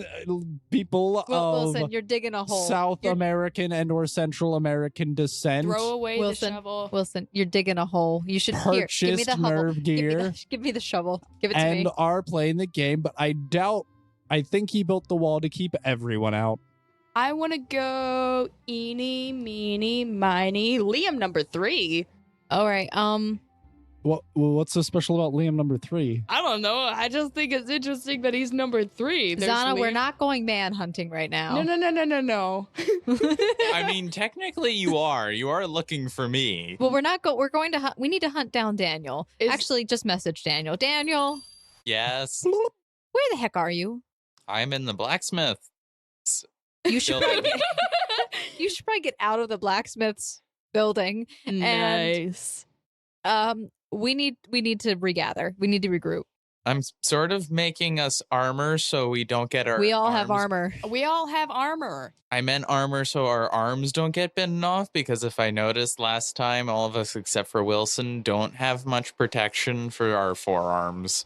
people Well, of Wilson, you're digging a hole. South You're- American and or Central American descent Throw away Wilson, the shovel. Wilson, you're digging a hole. You should here, give me purchased the shovel. nerve gear Give me the shovel. Give it to me. and are playing the game, but I think he built the wall to keep everyone out. I want to go eeny, meeny, miny. Liam number 3. All right. What's so special about Liam number 3? I don't know. I just think it's interesting that he's number 3. There's Zana, we're Liam- not going man hunting right now. No. I mean, technically, you are. You are looking for me. Well, we're going to hunt. We need to hunt down Daniel. Is- Actually, just message Daniel. Daniel, Yes, where the heck are you? I'm in the blacksmith. You should Building. probably you should probably get out of the blacksmith's building. Nice. We need to regather. We need to regroup. I'm sort of making us armor so we don't get our. We all have arms- armor. We all have armor. I meant armor so our arms don't get bitten off, because if I noticed last time, all of us except for Wilson don't have much protection for our forearms.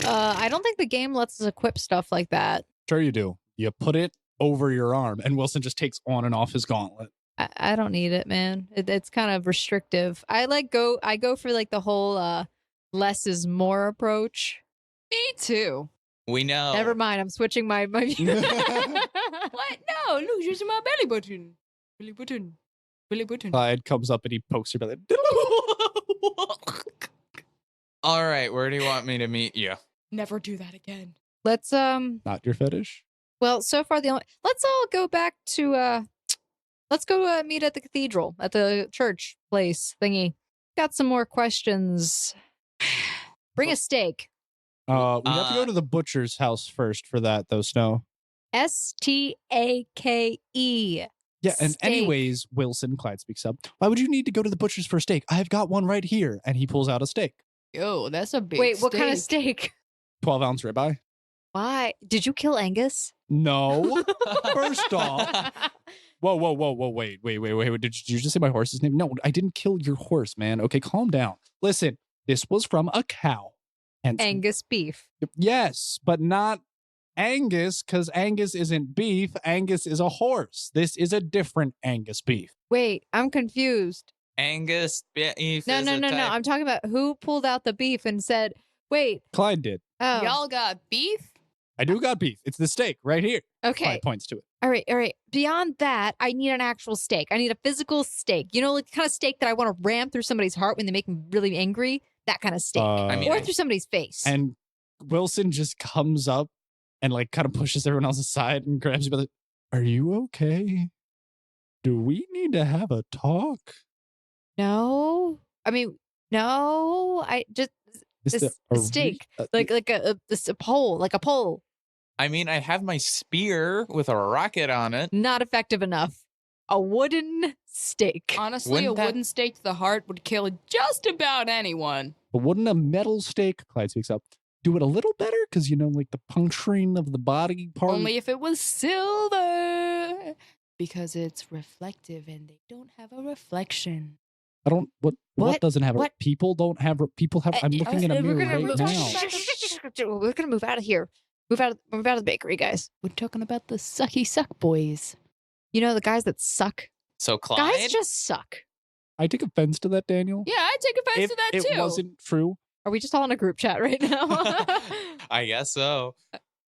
I don't think the game lets us equip stuff like that. Sure you do. You put it over your arm, and Wilson just takes on and off his gauntlet. I don't need it, man. It's kind of restrictive. I go for like the whole less is more approach. Me too. We know. Never mind. I'm switching my What? No, look, using my belly button. Belly button. Belly button. Clyde comes up and he pokes your belly. All right, where do you want me to meet you? Never do that again. Let's Not your fetish. well, so far let's all go back to let's go meet at the cathedral, at the church place Got some more questions. Bring a steak. We have to go to the butcher's house first for that, though, Snow. STAKE. Yeah, and Steak. anyways, Wilson, Clyde speaks up. Why would you need to go to the butcher's for a steak? I've got one right here. And he pulls out a steak. Yo, that's a big Wait, what kind of steak? 12-ounce ribeye. Why? Did you kill Angus? No. First off. Whoa, wait. Did you just say my horse's name? No, I didn't kill your horse, man. Okay, calm down. Listen, this was from a cow. And Angus beef. yes, but not Angus, because Angus isn't beef. Angus is a horse. This is a different Angus beef. Wait, I'm confused. Angus beef. No, is no, a no, no. type- I'm talking about who pulled out the beef and said, wait, Clyde did. oh, Y'all got beef? I do got beef. It's the steak right here. okay. Clyde points to it. All right. Beyond that, I need an actual steak. I need a physical steak. You know, like the kind of steak that I want to ram through somebody's heart when they make them really angry. That kind of steak. I mean, or I- through somebody's face. And Wilson just comes up and like kind of pushes everyone else aside and grabs you by the. Are you okay? Do we need to have a talk? no. I mean, no. I just Is This- there a re- steak, like a pole, like a pole. I mean, I have my spear with a rocket on it. Not effective enough. A wooden steak. Honestly, Wouldn't a that- wooden stake to the heart would kill just about anyone. But wouldn't a metal steak, Clyde speaks up, do it a little better? Because, you know, like the puncturing of the body part. Only if it was silver. Because it's reflective and they don't have a reflection. I don't. What What? doesn't have? What? People don't have. People have. I'm looking in a We're mirror gonna right move- now. We're gonna move out of here. Move out of the bakery, guys. We're talking about the sucky suck boys. You know the guys that suck. So Clyde, Guys just suck. I take offense to that, Daniel. Yeah, I take offense If to that it too. wasn't true, Are we just all in a group chat right now? I guess so.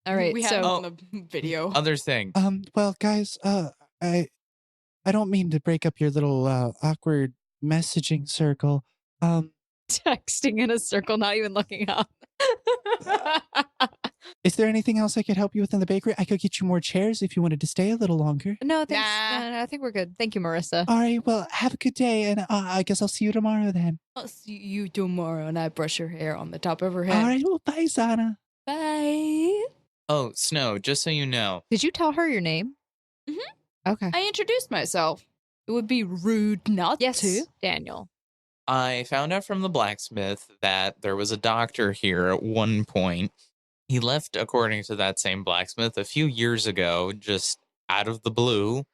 All right. we so have it on the video. Other thing. well, guys, I don't mean to break up your little awkward messaging circle. texting in a circle, not even looking up. Is there anything else I could help you with in the bakery? I could get you more chairs if you wanted to stay a little longer. No, thanks. Nah. No, I think we're good. Thank you, Marissa. All right, well, have a good day, and I guess I'll see you tomorrow then. I'll see you tomorrow, and I brush her hair on the top of her head. All right, well, bye, Zana. Bye. Oh, Snow, just so you know, Did you tell her your name? Mhm. Okay. I introduced myself. It would be rude not Yes, to. Daniel. I found out from the blacksmith that there was a doctor here at one point. He left, according to that same blacksmith, a few years ago, just out of the blue,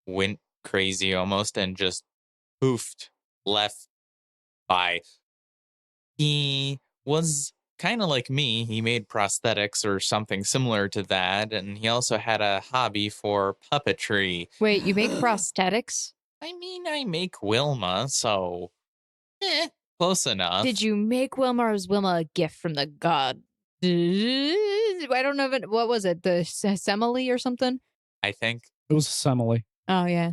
went crazy almost, and just poofed, left by. He was kind of like me. He made prosthetics or something similar to that, and he also had a hobby for puppetry. Wait, you make prosthetics? I mean, I make Wilma, so close enough. Did you make Wilma, or was Wilma a gift from the god? I don't know. What was it? The Semele or something? I think. It was a simile. Oh, yeah.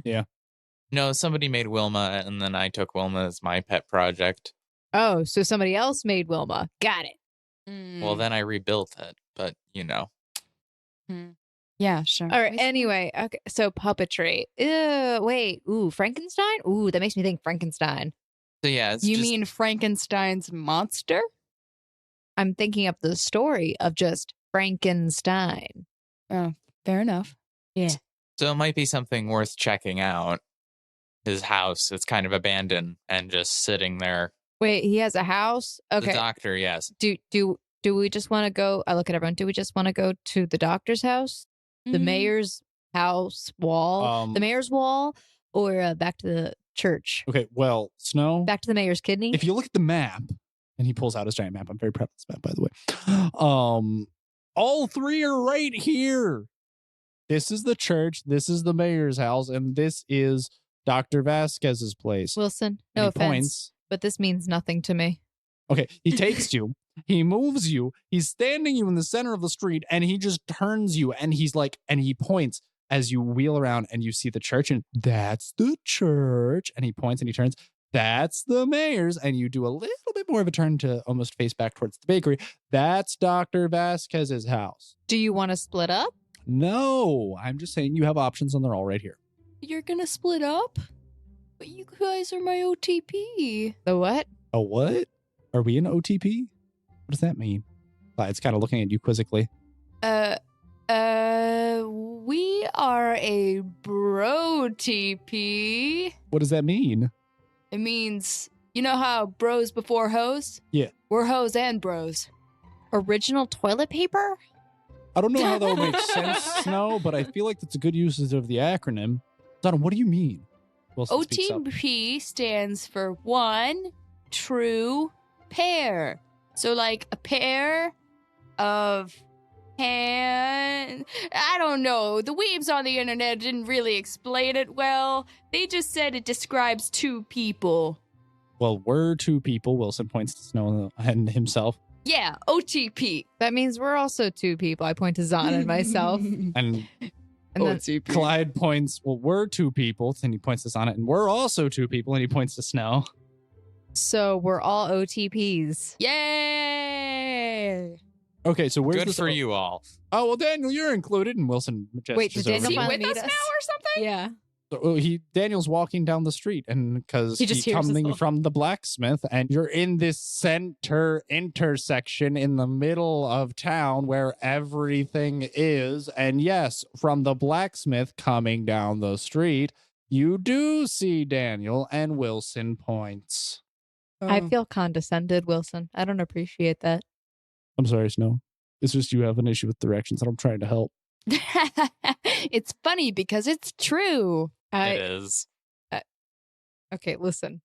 No, somebody made Wilma, and then I took Wilma as my pet project. Oh, so somebody else made Wilma. Got it. Well, then I rebuilt it, but Yeah, sure. All right. Anyway, okay. So puppetry. Wait. Ooh, Frankenstein? Ooh, that makes me think Frankenstein. So yeah, it's You just, mean Frankenstein's monster? I'm thinking of the story of just Frankenstein. Oh, fair enough. so it might be something worth checking out. His house, it's kind of abandoned and just sitting there. Wait, he has a house? The Okay. doctor, yes. Do we just want to go? I look at everyone. Do we just want to go to the doctor's house? The Mm. mayor's house wall? The mayor's wall? Or back to the church? Okay, well, Snow, Back to the mayor's kidney? if you look at the map, and he pulls out his giant map. I'm very proud of this map, by the way. All three are right here. This is the church, this is the mayor's house, and this is Dr. Vasquez's place. Wilson, And no he offense, points. but this means nothing to me. Okay, he takes you, he moves you, he's standing you in the center of the street, and he just turns you, and he's like, and he points as you wheel around and you see the church, and that's the church. And he points and he turns, that's the mayor's, and you do a little bit more of a turn to almost face back towards the bakery. That's Dr. Vasquez's house. Do you want to split up? No, I'm just saying you have options and they're all right here. You're gonna split up? But you guys are my OTP. The what? A what? Are we in OTP? What does that mean? It's kind of looking at you quizzically. We are a bro TP. What does that mean? It means, you know how bros before hoes? Yeah. We're hoes and bros. Original toilet paper? I don't know how that would make sense, Snow, but I feel like that's a good usage of the acronym. Donna, what do you mean? Wilson speaks up. OTP stands for one true pair. So like a pair of hand. I don't know. The weebs on the internet didn't really explain it well. They just said it describes two people. Well, we're two people. Wilson points to Snow and himself. Yeah, OTP. That means we're also two people. I point to Zana and myself. And And then Clyde points, well, we're two people. And he points to Sonic. And we're also two people. And he points to Snow. so we're all OTPs. Yay! Okay, so where's Good this? for you all. Oh, well, Daniel, you're included. And Wilson gestures Wait, did Daniel Is he over. finally with meet us us? now or something? Yeah. So, Daniel's walking down the street, and because He just he's hears us coming all. from the blacksmith, and you're in this center intersection in the middle of town where everything is. And yes, from the blacksmith coming down the street, you do see Daniel, and Wilson points. I feel condescended, Wilson. I don't appreciate that. I'm sorry, Snow. It's just you have an issue with directions, and I'm trying to help. It's funny because it's true. It is. Okay, listen.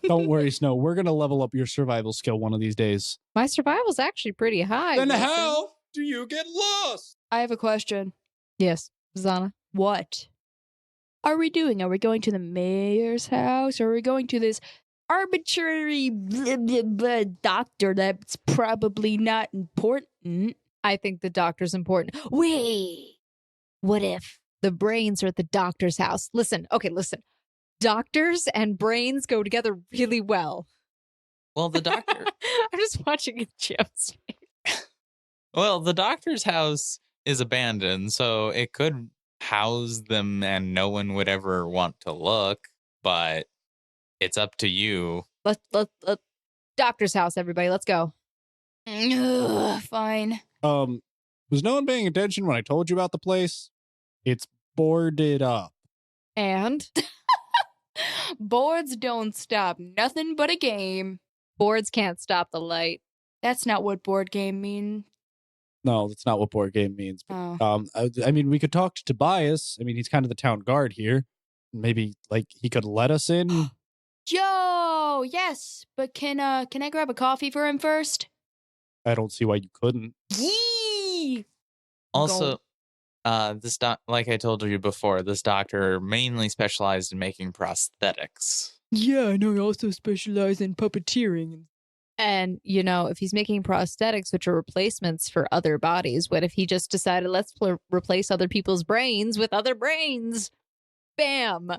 Don't worry, Snow. We're gonna level up your survival skill one of these days. My survival's actually pretty high. Then Wilson. how do you get lost? I have a question. Yes, Zana. What are we doing? Are we going to the mayor's house? Or are we going to this arbitrary blah, blah, blah doctor that's probably not important? I think the doctor's important. Wait, what if the brains are at the doctor's house? Listen. Doctors and brains go together really well. Well, the doctor. I'm just watching a Jim's face. Well, the doctor's house is abandoned, so it could house them and no one would ever want to look, but it's up to you. Let doctor's house, everybody. Let's go. Ugh, fine. Was no one paying attention when I told you about the place? It's boarded up. And Boards don't stop nothing but a game. boards can't stop the light. That's not what board game mean. No, that's not what board game means. Oh. I mean, we could talk to Tobias. I mean, he's kind of the town guard here. Maybe like he could let us in. Yo, yes, but can I grab a coffee for him first? I don't see why you couldn't. Yee! Also, like I told you before, this doctor mainly specialized in making prosthetics. Yeah, I know. I also specialize in puppeteering. And, you know, if he's making prosthetics, which are replacements for other bodies, what if he just decided, let's replace other people's brains with other brains? Bam!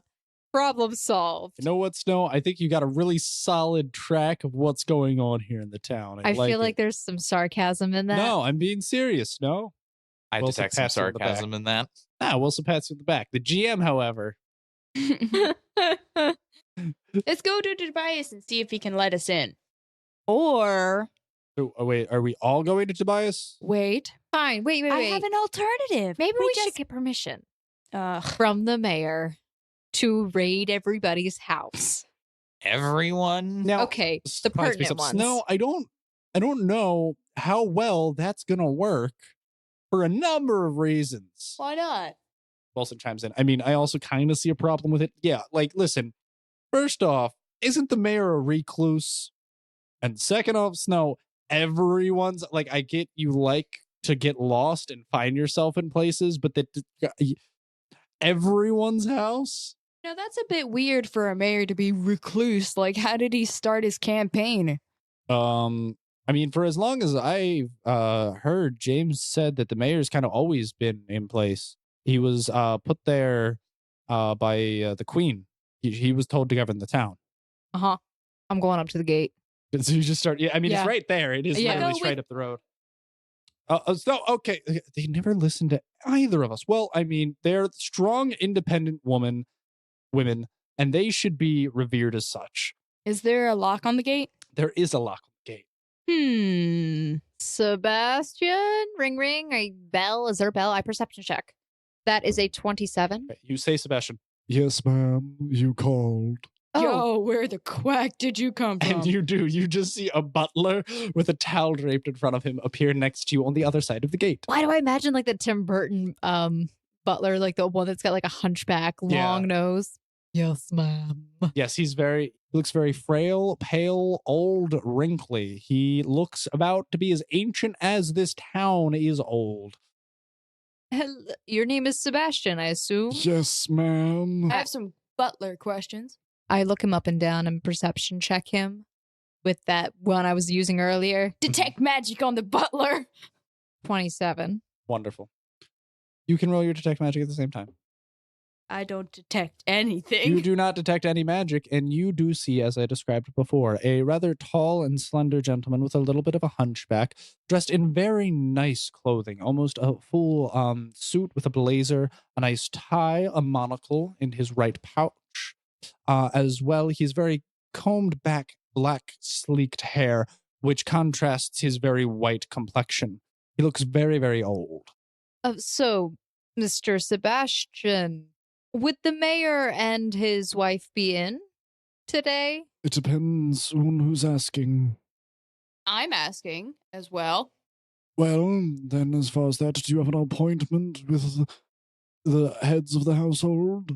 Problem solved. You know what, Snow? I think you got a really solid track of what's going on here in the town. I feel it. like there's some sarcasm in that. No, I'm being serious, Snow. I Wilson detect some pats you on the back. sarcasm in that. Wilson pats you in the back. The GM, however, Let's go to Tobias and see if he can let us in. Or wait, are we all going to Tobias? wait, Fine. Wait. I have an alternative. Maybe we should just get permission Ugh. from the mayor to raid everybody's house. Everyone? Now, Okay, the Tobias pertinent picks up, ones. Snow, I don't know how well that's gonna work for a number of reasons. Why not? Wilson chimes in. I mean, I also kind of see a problem with it. Yeah, like, listen, first off, isn't the mayor a recluse? And second off, Snow, everyone's like, I get you like to get lost and find yourself in places, but that everyone's house? Now that's a bit weird for a mayor to be recluse. Like, how did he start his campaign? I mean, for as long as I've heard, James said that the mayor's kind of always been in place. He was put there by the queen. He was told to govern the town. I'm going up to the gate. So you just start. Yeah, I mean, Yeah. it's right there. It is Yeah. literally Go straight with- up the road. So okay, they never listened to either of us. Well, I mean, they're strong, independent women, and they should be revered as such. Is there a lock on the gate? There is a lock on the gate. Sebastian, ring ring. Is there a bell? I perception check. That is a 27. Okay, you say, Sebastian. Yes, ma'am. You called. Oh, Yo, where the quack did you come from? And you do. You just see a butler with a towel draped in front of him appear next to you on the other side of the gate. why do I imagine like the Tim Burton butler, like the one that's got like a hunchback, long Yeah. nose? Yes, ma'am. Yes, he looks very frail, pale, old, wrinkly. He looks about to be as ancient as this town is old. Your name is Sebastian, I assume. Yes, ma'am. I have some butler questions. I look him up and down and perception check him with that one I was using earlier. Detect magic on the butler. 27. Wonderful. You can roll your detect magic at the same time. I don't detect anything. You do not detect any magic, and you do see, as I described before, a rather tall and slender gentleman with a little bit of a hunchback, dressed in very nice clothing, almost a full suit with a blazer, a nice tie, a monocle in his right pouch. As well, he's very combed back, black, sleeked hair, which contrasts his very white complexion. He looks very, very old. So, Mr. Sebastian, would the mayor and his wife be in today? It depends on who's asking. I'm asking as well. Well, then, as far as that, do you have an appointment with the heads of the household?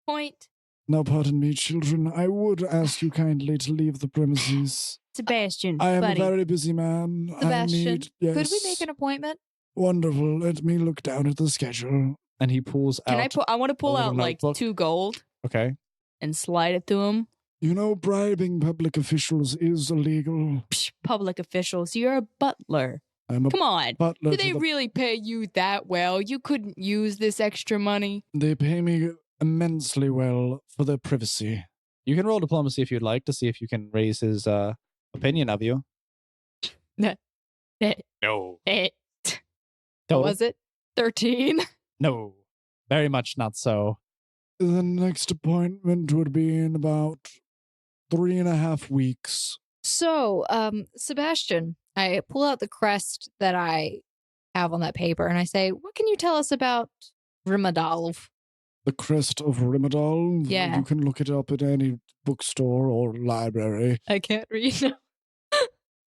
Point. Now, pardon me, children. I would ask you kindly to leave the premises. Sebastian, I am buddy. a very busy man. Sebastian, yes. could we make an appointment? Wonderful. Let me look down at the schedule. And he pulls Can out. I want to pull little out like notebook. 2 gold Okay. and slide it to him. You know, bribing public officials is illegal. Psh, public officials, you're a butler. I'm a Come on. butler. Do to they the- really pay you that well? You couldn't use this extra money. They pay me immensely well for their privacy. You can roll diplomacy if you'd like to see if you can raise his opinion of you. No. What Total? was it? 13. No. Very much not so. The next appointment would be in about 3.5 weeks. So, Sebastian, I pull out the crest that I have on that paper and I say, what can you tell us about Rimadolv? The crest of Rimadol. Yeah. You can look it up at any bookstore or library. I can't read now.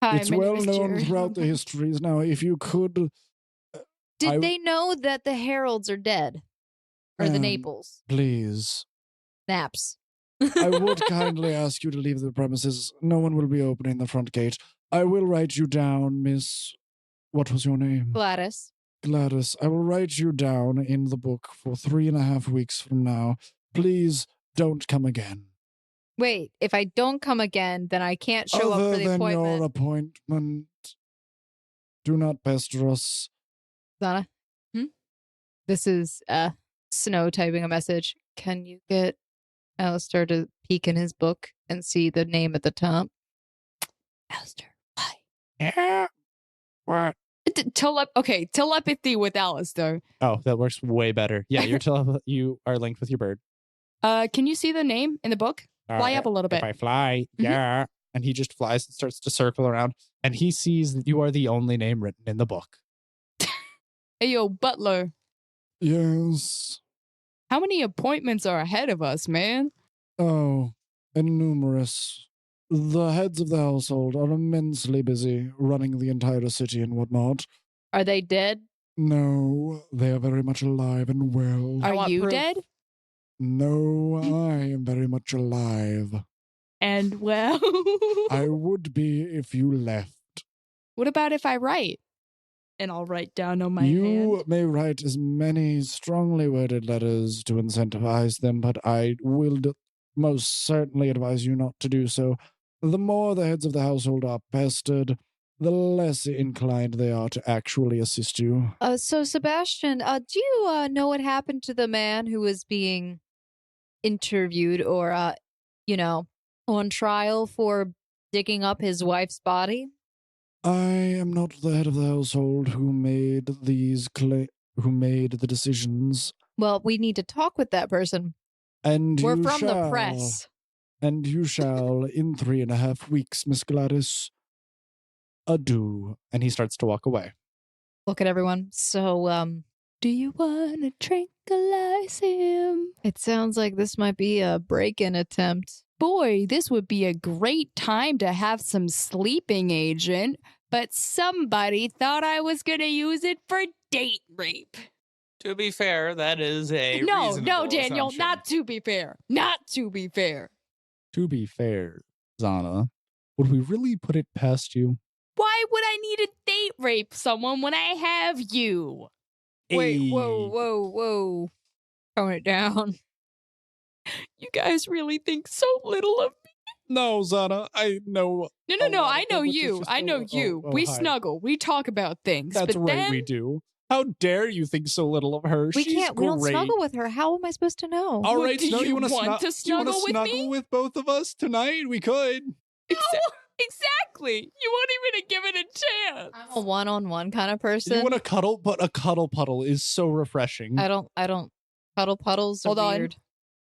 Hi, It's my name well is known Jerry. throughout the histories. Now, if you could, Did they know that the Heralds are dead? Or the Naples? please, Naps. I would kindly ask you to leave the premises. No one will be opening the front gate. I will write you down, Miss. What was your name? Gladys. Gladys. I will write you down in the book for 3.5 weeks from now. Please don't come again. Wait, if I don't come again, then I can't show up Other for the than appointment. your appointment, do not pester us. Zana? This is Snow typing a message. Can you get Alistair to peek in his book and see the name at the top? Alistair, why? Yeah. What? Telepathy with Alistair. Oh, that works way better. Yeah, you are linked with your bird. Can you see the name in the book? Fly up a little bit. If I fly, Mhm. yeah. And he just flies and starts to circle around. And he sees that you are the only name written in the book. Hey, yo, Butler. Yes. How many appointments are ahead of us, man? Oh, and numerous. The heads of the household are immensely busy running the entire city and whatnot. Are they dead? No, they are very much alive and well. Are want you proof. dead? No, I am very much alive. And well, I would be if you left. what about if I write? And I'll write down on my You hand. may write as many strongly worded letters to incentivize them, but I will most certainly advise you not to do so. The more the heads of the household are pestered, the less inclined they are to actually assist you. So Sebastian, do you know what happened to the man who was being interviewed or on trial for digging up his wife's body? I am not the head of the household who made who made the decisions, Well, we need to talk with that person. and We're you from the shall. press. And you shall in 3.5 weeks, Miss Gladys. Adieu. And he starts to walk away. Look at everyone. So, Do you want to tranquilize him? it sounds like this might be a break-in attempt. Boy, this would be a great time to have some sleeping agent, but somebody thought I was going to use it for date rape. To be fair, that is a No, reasonable Daniel, assumption. not to be fair. Not to be fair. To be fair, Zana, would we really put it past you? Why would I need to date rape someone when I have you? Wait, whoa. Tone it down. You guys really think so little of me. No, Zana, I know. No, A lot I of know them, which is you. just I know oh, you. oh, We hi. snuggle. We talk about things. That's but right, then, we do. How dare you think so little of her? We She's can't. We don't great. snuggle with her. How am I supposed to know? All Well, right, do Snow, you you want want to Do you snuggle want to with snuggle me? with both of us tonight? We could. Exactly. You won't even give it a chance. I'm a one-on-one kind of You person. want to cuddle, but a cuddle puddle is so refreshing. I don't. Puddle puddles are Hold on. weird.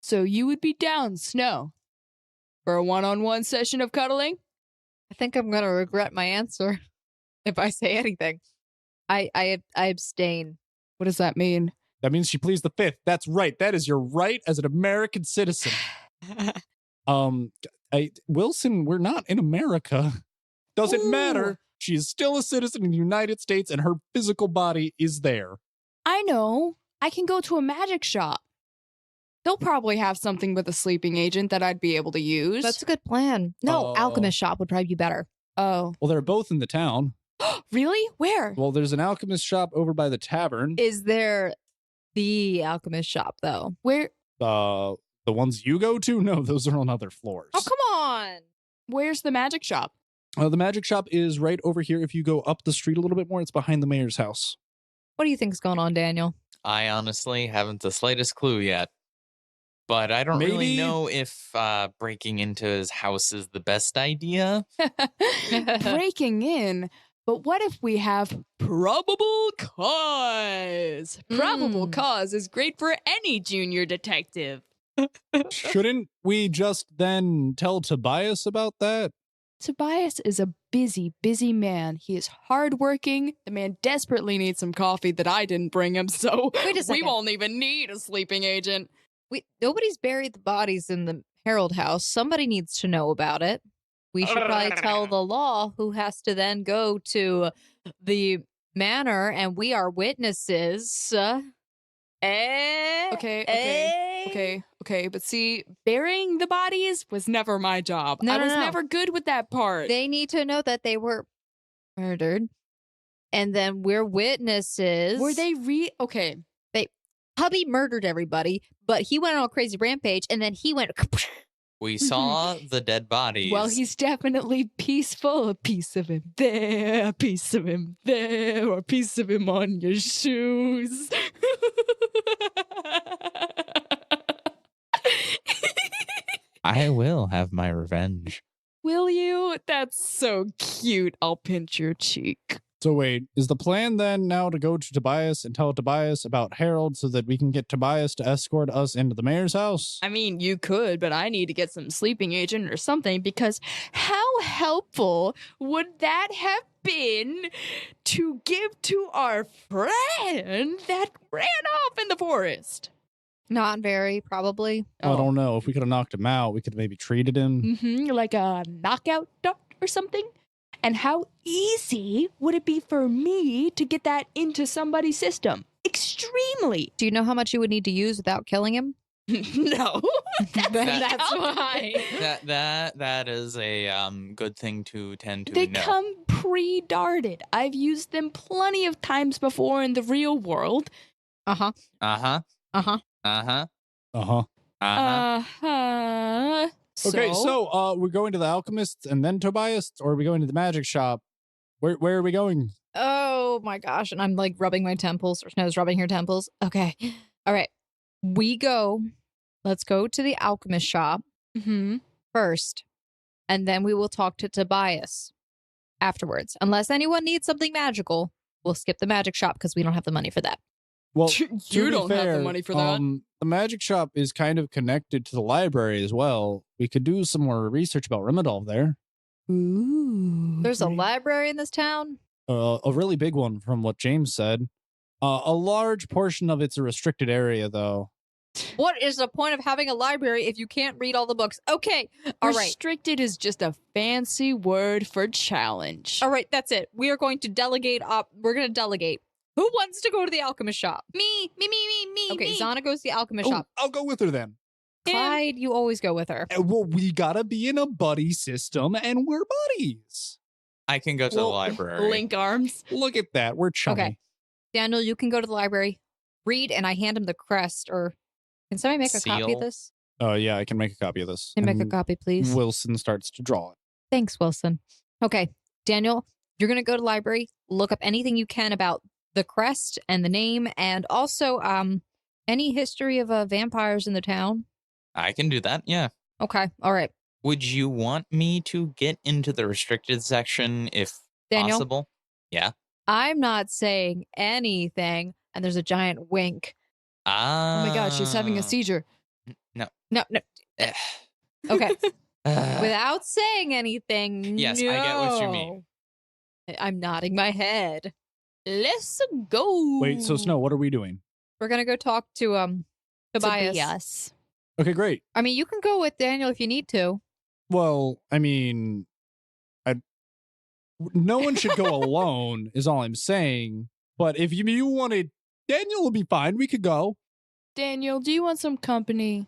So you would be down, Snow, for a one-on-one session of cuddling? I think I'm gonna regret my answer if I say anything. I abstain. What does that mean? That means she pleads the fifth. That's right. That is your right as an American citizen. Wilson, we're not in America. Doesn't Ooh. matter. She is still a citizen in the United States and her physical body is there. I know. I can go to a magic shop. They'll probably have something with a sleeping agent that I'd be able to use. That's a good plan. No, Oh. alchemist shop would probably be better. Oh. Well, they're both in the town. Really? Where? Well, there's an alchemist shop over by the tavern. Is there the alchemist shop though? Where? The ones you go to? No, those are on other floors. Oh, come on. Where's the magic shop? The magic shop is right over here. If you go up the street a little bit more, it's behind the mayor's house. What do you think's going on, Daniel? I honestly haven't the slightest clue yet. But I don't really Maybe- know if breaking into his house is the best idea. Breaking in? But what if we have probable cause? Probable cause is great for any junior detective. Shouldn't we just then tell Tobias about that? Tobias is a busy, busy man. He is hardworking. The man desperately needs some coffee that I didn't bring him, so Wait a we second. won't even need a sleeping agent. Nobody's buried the bodies in the Herald House. Somebody needs to know about it. We should probably tell the law, who has to then go to the manor, and we are witnesses. Okay. But see, burying the bodies was never my job. No, I no, was no. never good with that part. They need to know that they were murdered, and then we're witnesses. Were they okay? Hubby murdered everybody, but he went on a crazy rampage, and then he went. We saw the dead bodies. Well, he's definitely peaceful. A piece of him there, a piece of him there, or a piece of him on your shoes. I will have my revenge. Will you? That's so cute. I'll pinch your cheek. So wait, is the plan then now to go to Tobias and tell Tobias about Harold so that we can get Tobias to escort us into the mayor's house? I mean, you could, but I need to get some sleeping agent or something, because how helpful would that have been to give to our friend that ran off in the forest? Not very, probably. I don't know. If we could have knocked him out, we could have maybe treated him. Like a knockout dart or something. And how easy would it be for me to get that into somebody's system? Extremely. Do you know how much you would need to use without killing him? No. That's why. That is a good thing to tend to They know. come pre-darted. I've used them plenty of times before in the real world. Uh-huh. Uh-huh. Uh-huh. Uh-huh. Uh-huh. Uh-huh. Okay, so we're going to the alchemists and then Tobias, or are we going to the magic shop? Where are we going? Oh my gosh. And I'm like rubbing my temples, or Snow's rubbing her temples. Okay. All right. Let's go to the alchemist shop first. And then we will talk to Tobias afterwards. Unless anyone needs something magical, we'll skip the magic shop because we don't have the money for that. Well, You to be don't have the fair, money for that. The magic shop is kind of connected to the library as well. We could do some more research about Rimadolf there. Ooh. There's a library in this town. A really big one from what James said. A large portion of it's a restricted area, though. What is the point of having a library if you can't read all the books? Okay. All right. Restricted is just a fancy word for challenge. All right. That's it. We are going to delegate up. We're going to delegate. Who wants to go to the alchemist shop? Me. Okay, me. Zana goes to the alchemist shop. I'll go with her then. Clyde, you always go with her. Well, we gotta be in a buddy system, and we're buddies. I can go to the library. Link arms. Look at that. We're chummy. Okay. Daniel, you can go to the library, read, and I hand him the crest. Or can somebody make a copy of Seal. this? Oh, yeah, I can make a copy of this. Can you make a And copy, please? Wilson starts to draw it. Thanks, Wilson. Okay, Daniel, you're going to go to the library, look up anything you can about the crest and the name, and also any history of vampires in the town. I can do that, yeah. Okay, all right. Would you want me to get into the restricted section if Daniel? possible? Yeah. I'm not saying anything, and there's a giant wink. Ah. Oh my gosh, she's having a seizure. No. Eh. Okay. Ah. Without saying anything, Yes, I get what you mean. no. I'm nodding my head. Let's go. Wait, so Snow, what are we doing? We're gonna go talk to Tobias. Tobias. Okay, great. I mean, you can go with Daniel if you need to. Well, I mean, no one should go alone, is all I'm saying. But if you wanted, Daniel will be fine. We could go. Daniel, do you want some company?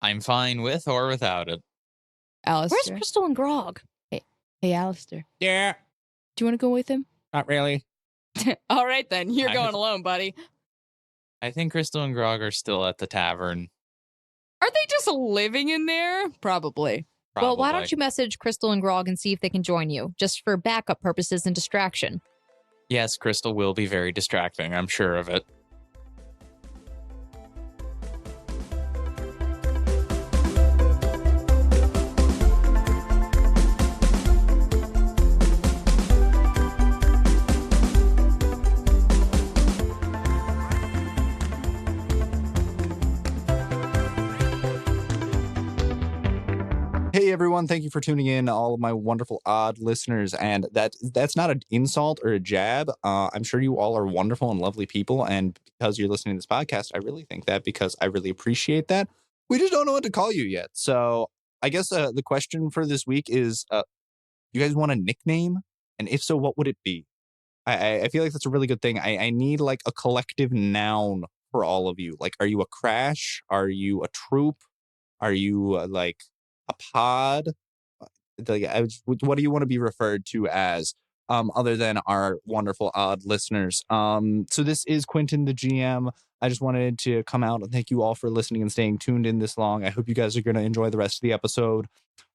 I'm fine with or without it. Where's Alistair. Crystal and Grog? Hey, Alistair. Yeah, Do you want to go with him? not really. All right, then. You're I- going alone, buddy. I think Crystal and Grog are still at the tavern. Are they just living in there? Probably. Well, why don't probably. you message Crystal and Grog and see if they can join you, just for backup purposes and distraction. Yes, Crystal will be very distracting. I'm sure of it. Hey everyone, thank you for tuning in, all of my wonderful odd listeners. And that's not an insult or a jab. I'm sure you all are wonderful and lovely people. And because you're listening to this podcast, I really think that because I really appreciate that. We just don't know what to call you yet. So I guess the question for this week is, you guys want a nickname? And if so, what would it be? I feel like that's a really good thing. I need like a collective noun for all of you. Like, are you a crash? Are you a troop? Are you like a pod? Like, what do you want to be referred to as, other than our wonderful odd listeners? So this is Quentin, the GM. I just wanted to come out and thank you all for listening and staying tuned in this long. I hope you guys are going to enjoy the rest of the episode.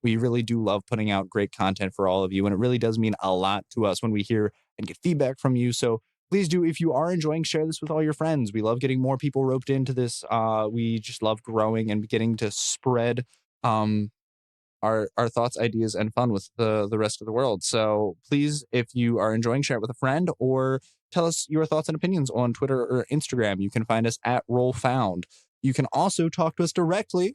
We really do love putting out great content for all of you, and it really does mean a lot to us when we hear and get feedback from you. So please do, if you are enjoying, share this with all your friends. We love getting more people roped into this. We just love growing and getting to spread our thoughts, ideas, and fun with the rest of the world. So please, if you are enjoying, share it with a friend or tell us your thoughts and opinions on Twitter or Instagram. You can find us at RollFound. You can also talk to us directly.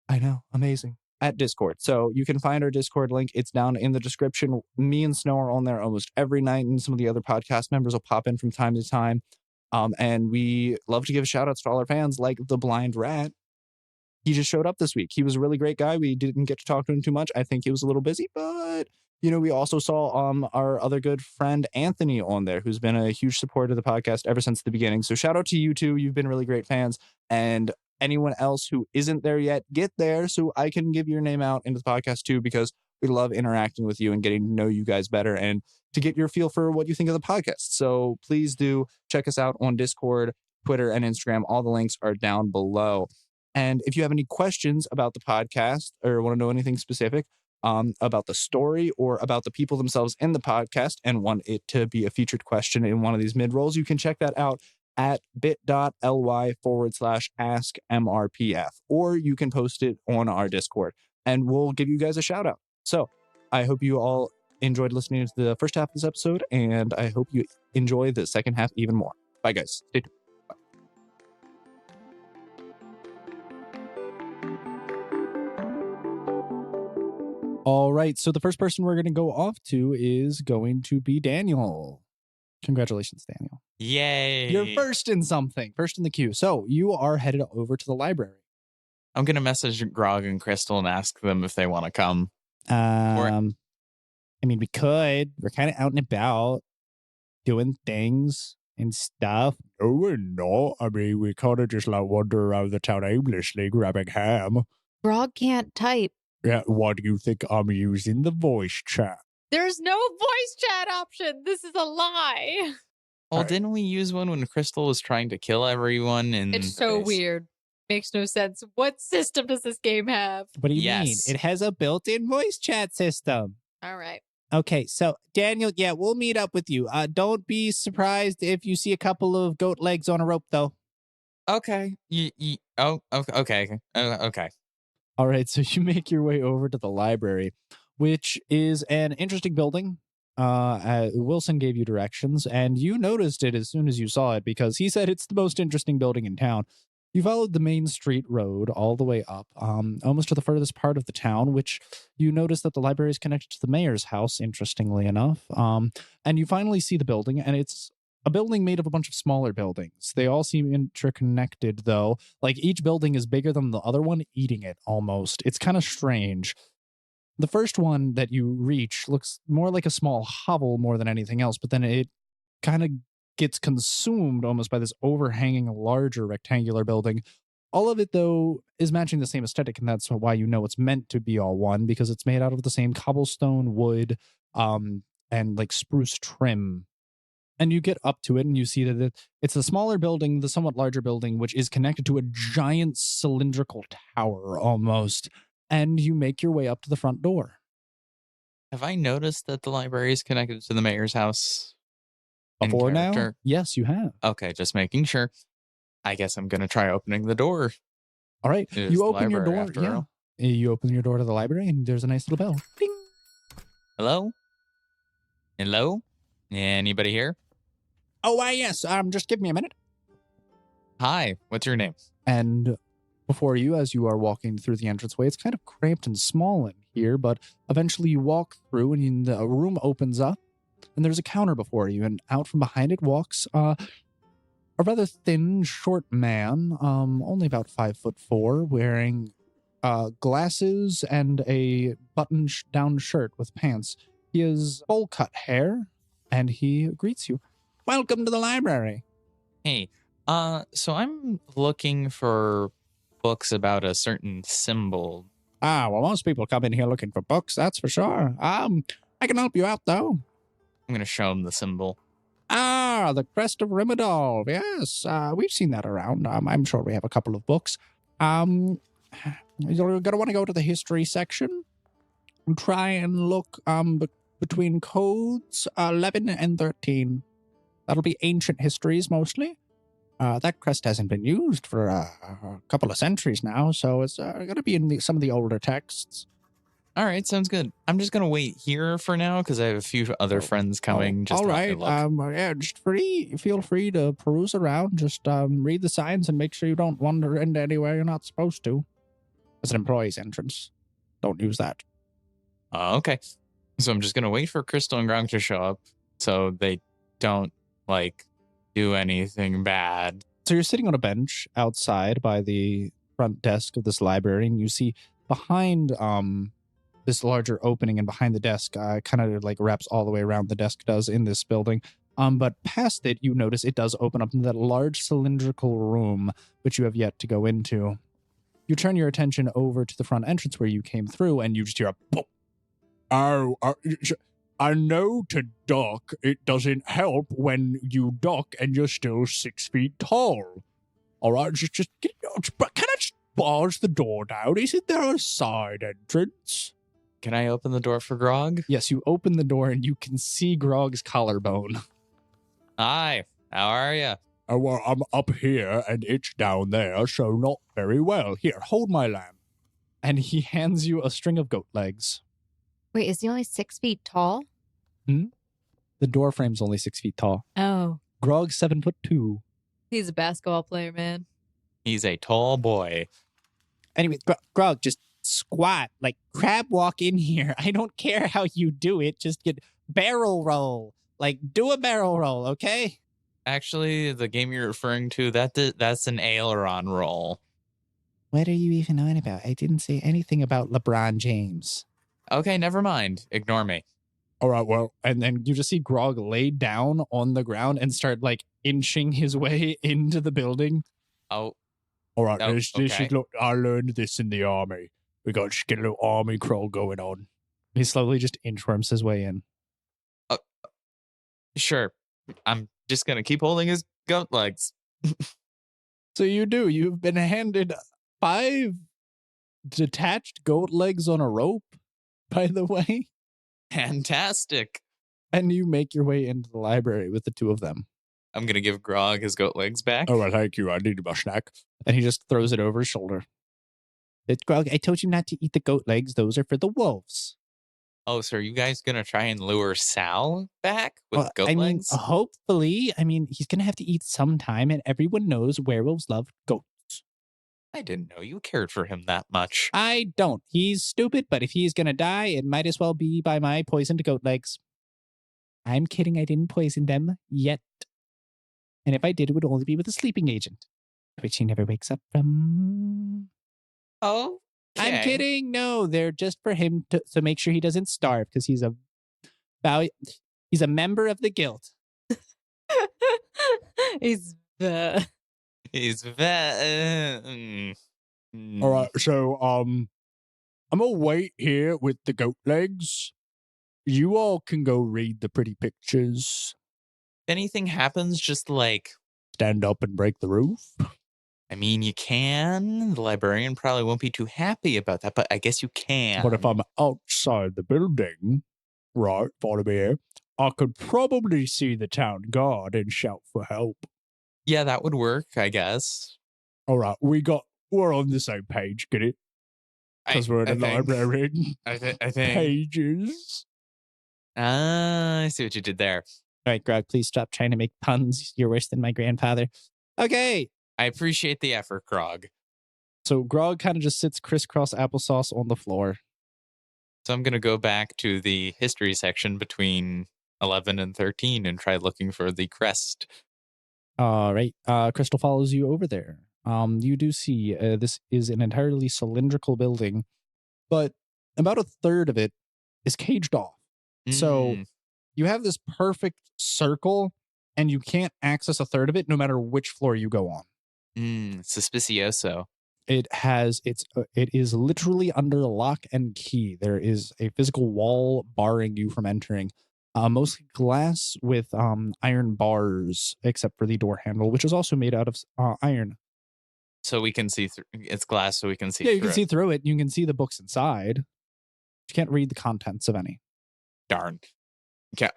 I know, amazing. At Discord. So you can find our Discord link. It's down in the description. Me and Snow are on there almost every night, and some of the other podcast members will pop in from time to time. And we love to give shout outs to all our fans, like the Blind Rat. He just showed up this week. He was a really great guy. We didn't get to talk to him too much. I think he was a little busy, but we also saw our other good friend Anthony on there, who's been a huge supporter of the podcast ever since the beginning. So shout out to you two. You've been really great fans. And anyone else who isn't there yet, get there so I can give your name out into the podcast too, because we love interacting with you and getting to know you guys better and to get your feel for what you think of the podcast. So please do check us out on Discord, Twitter, and Instagram. All the links are down below. And if you have any questions about the podcast or want to know anything specific about the story or about the people themselves in the podcast and want it to be a featured question in one of these mid-rolls, you can check that out at bit.ly/askmrpf, or you can post it on our Discord and we'll give you guys a shout out. So I hope you all enjoyed listening to the first half of this episode, and I hope you enjoy the second half even more. Bye, guys. Stay tuned. All right, so the first person we're going to go off to is going to be Daniel. Congratulations, Daniel. Yay. You're first in something, first in the queue. So you are headed over to the library. I'm going to message Grog and Crystal and ask them if they want to come. I mean, we could. We're kind of out and about doing things and stuff. No, we're not. I mean, we kind of just like wander around the town aimlessly, grabbing ham. Grog can't type. Yeah, why do you think I'm using the voice chat? There's no voice chat option. This is a lie. Well, didn't we use one when Crystal was trying to kill everyone? It's so weird. Makes no sense. What system does this game have? What do you mean? Yes. It has a built-in voice chat system. All right. Okay, so Daniel, yeah, we'll meet up with you. Don't be surprised if you see a couple of goat legs on a rope, though. Okay. Okay. Okay. All right, so you make your way over to the library, which is an interesting building. Wilson gave you directions, and you noticed it as soon as you saw it because he said it's the most interesting building in town. You followed the main street road all the way up, almost to the furthest part of the town, which you notice that the library is connected to the mayor's house, interestingly enough. And you finally see the building, and it's a building made of a bunch of smaller buildings. They all seem interconnected, though. Like each building is bigger than the other one, eating it almost. It's kind of strange. The first one that you reach looks more like a small hovel more than anything else, but then it kind of gets consumed almost by this overhanging larger rectangular building. All of it, though, is matching the same aesthetic, and that's why you know it's meant to be all one, because it's made out of the same cobblestone, wood, and like spruce trim. And you get up to it and you see that it's a smaller building, the somewhat larger building, which is connected to a giant cylindrical tower almost. And you make your way up to the front door. Have I noticed that the library is connected to the mayor's house? in Before now? character? Yes, you have. Okay, just making sure. I guess I'm going to try opening the door. All right. It is You the open your library door. after Yeah. all. You open your door to the library and there's a nice little bell. Ding. Hello? Hello? Anybody here? Oh, why, yes. Just give me a minute. Hi, what's your name? And before you as you are walking through the entranceway. It's kind of cramped and small in here, but eventually you walk through and the room opens up and there's a counter before you, and out from behind it walks a rather thin, short man, only about 5'4", wearing glasses and a button-down shirt with pants. He has bowl-cut hair, and he greets you. Welcome to the library. Hey, so I'm looking for books about a certain symbol. Well, most people come in here looking for books, that's for sure. I can help you out, though. I'm going to show him the symbol. The Crest of Rimadol. Yes, we've seen that around. I'm sure we have a couple of books. You're going to want to go to the history section and try and look between codes 11 and 13. That'll be ancient histories mostly. That crest hasn't been used for a couple of centuries now, so it's going to be in some of the older texts. All right, sounds good. I'm just going to wait here for now because I have a few other friends coming. Just all to help right. me look. Yeah, just feel free to peruse around. Just read the signs and make sure you don't wander into anywhere you're not supposed to. It's an employee's entrance. Don't use that. Okay. So I'm just going to wait for Crystal and Gronk to show up so they don't, do anything bad. So you're sitting on a bench outside by the front desk of this library, and you see behind this larger opening and behind the desk kind of wraps all the way around, the desk does in this building. But past it, you notice it does open up into that large cylindrical room, which you have yet to go into. You turn your attention over to the front entrance where you came through, and you just hear a boom. I know to duck, it doesn't help when you duck and you're still 6 feet tall. All right, just can I just barge the door down? Isn't there a side entrance? Can I open the door for Grog? Yes, you open the door and you can see Grog's collarbone. Hi, how are you? Oh, well, I'm up here and it's down there, so not very well. Here, hold my lamp. And he hands you a string of goat legs. Wait, is he only 6 feet tall? The door frame's only 6 feet tall. Oh. Grog's 7'2". He's a basketball player, man. He's a tall boy. Anyway, Grog, just squat, crab walk in here. I don't care how you do it. Just get barrel roll. Do a barrel roll, okay? Actually, the game you're referring to, that's an aileron roll. What are you even on about? I didn't say anything about LeBron James. Okay, never mind. Ignore me. All right, well, and then you just see Grog lay down on the ground and start inching his way into the building. Oh. All right, Oh, this okay. is, look, I learned this in the army. We got to get a little army crawl going on. He slowly just inchworms his way in. Sure. I'm just going to keep holding his goat legs. So you've been handed 5 detached goat legs on a rope, by the way. Fantastic. And you make your way into the library with the 2 of them. I'm going to give Grog his goat legs back. Oh, well, thank you. I needed my snack. And he just throws it over his shoulder. Grog, I told you not to eat the goat legs. Those are for the wolves. Oh, so are you guys going to try and lure Sal back with goat legs? Hopefully. He's going to have to eat sometime, and everyone knows werewolves love goats. I didn't know you cared for him that much. I don't. He's stupid, but if he's going to die, it might as well be by my poisoned goat legs. I'm kidding. I didn't poison them yet. And if I did, it would only be with a sleeping agent, which he never wakes up from. Oh, I'm kidding. No, they're just for him to make sure he doesn't starve because he's a member of the guild. He's He's very. All right, so I'm gonna wait here with the goat legs. You all can go read the pretty pictures. If anything happens, just Stand up and break the roof. I mean, you can. The librarian probably won't be too happy about that, but I guess you can. But if I'm outside the building, right, follow me here, I could probably see the town guard and shout for help. Yeah, that would work, I guess. All right, we're on the same page, get it? Because we're in the library. I think. Pages. I see what you did there. All right, Grog, please stop trying to make puns. You're worse than my grandfather. Okay. I appreciate the effort, Grog. So Grog kind of just sits crisscross applesauce on the floor. So I'm going to go back to the history section between 11 and 13 and try looking for the crest. All right. Crystal follows you over there. You do see this is an entirely cylindrical building, but about a third of it is caged off. So you have this perfect circle, and you can't access a third of it no matter which floor you go on. Suspicioso. It is literally under lock and key. There is a physical wall barring you from entering. Mostly glass with iron bars, except for the door handle, which is also made out of iron. So we can see through. It's glass, so we can see. Yeah, you through can see through it. You can see the books inside. You can't read the contents of any. Darn.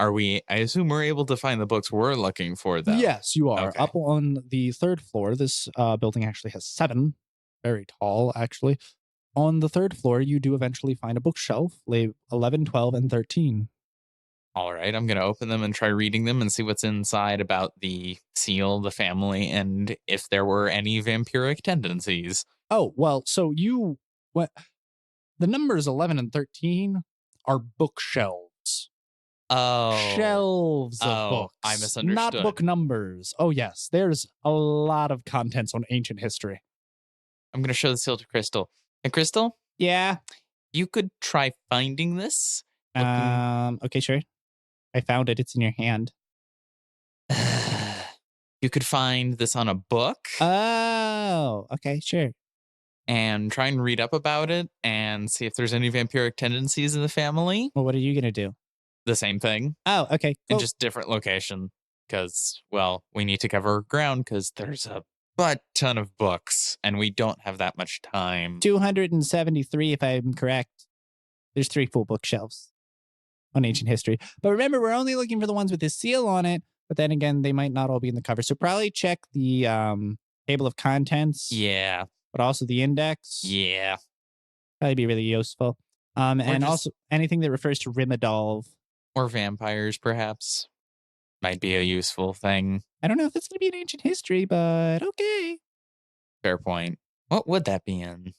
Are we? I assume we're able to find the books we're looking for, though. Yes, you are. Okay. Up on the third floor, this building actually has 7. Very tall, actually. On the third floor, you do eventually find a bookshelf, labeled 11, 12, and 13. All right, I'm going to open them and try reading them and see what's inside about the seal, the family, and if there were any vampiric tendencies. Oh, well, so the numbers 11 and 13 are bookshelves. Oh. Shelves of books. I misunderstood. Not book numbers. Oh, yes. There's a lot of contents on ancient history. I'm going to show the seal to Crystal. Hey, Crystal, Yeah. you could try finding this. Okay, sure. I found it. It's in your hand. You could find this on a book Oh, okay, sure. and try and read up about it and see if there's any vampiric tendencies in the family. Well, what are you going to do? The same thing Oh, okay. in Cool. just different location because, well, we need to cover ground because there's a butt ton of books and we don't have that much time. 273, if I'm correct. There's 3 full bookshelves on ancient history. But remember, we're only looking for the ones with the seal on it. But then again, they might not all be in the cover. So probably check the table of contents. Yeah. But also the index. Yeah. Probably be really useful. And just- also anything that refers to Rimadolv. Or vampires, perhaps. Might be a useful thing. I don't know if it's going to be in ancient history, but okay. Fair point. What would that be in?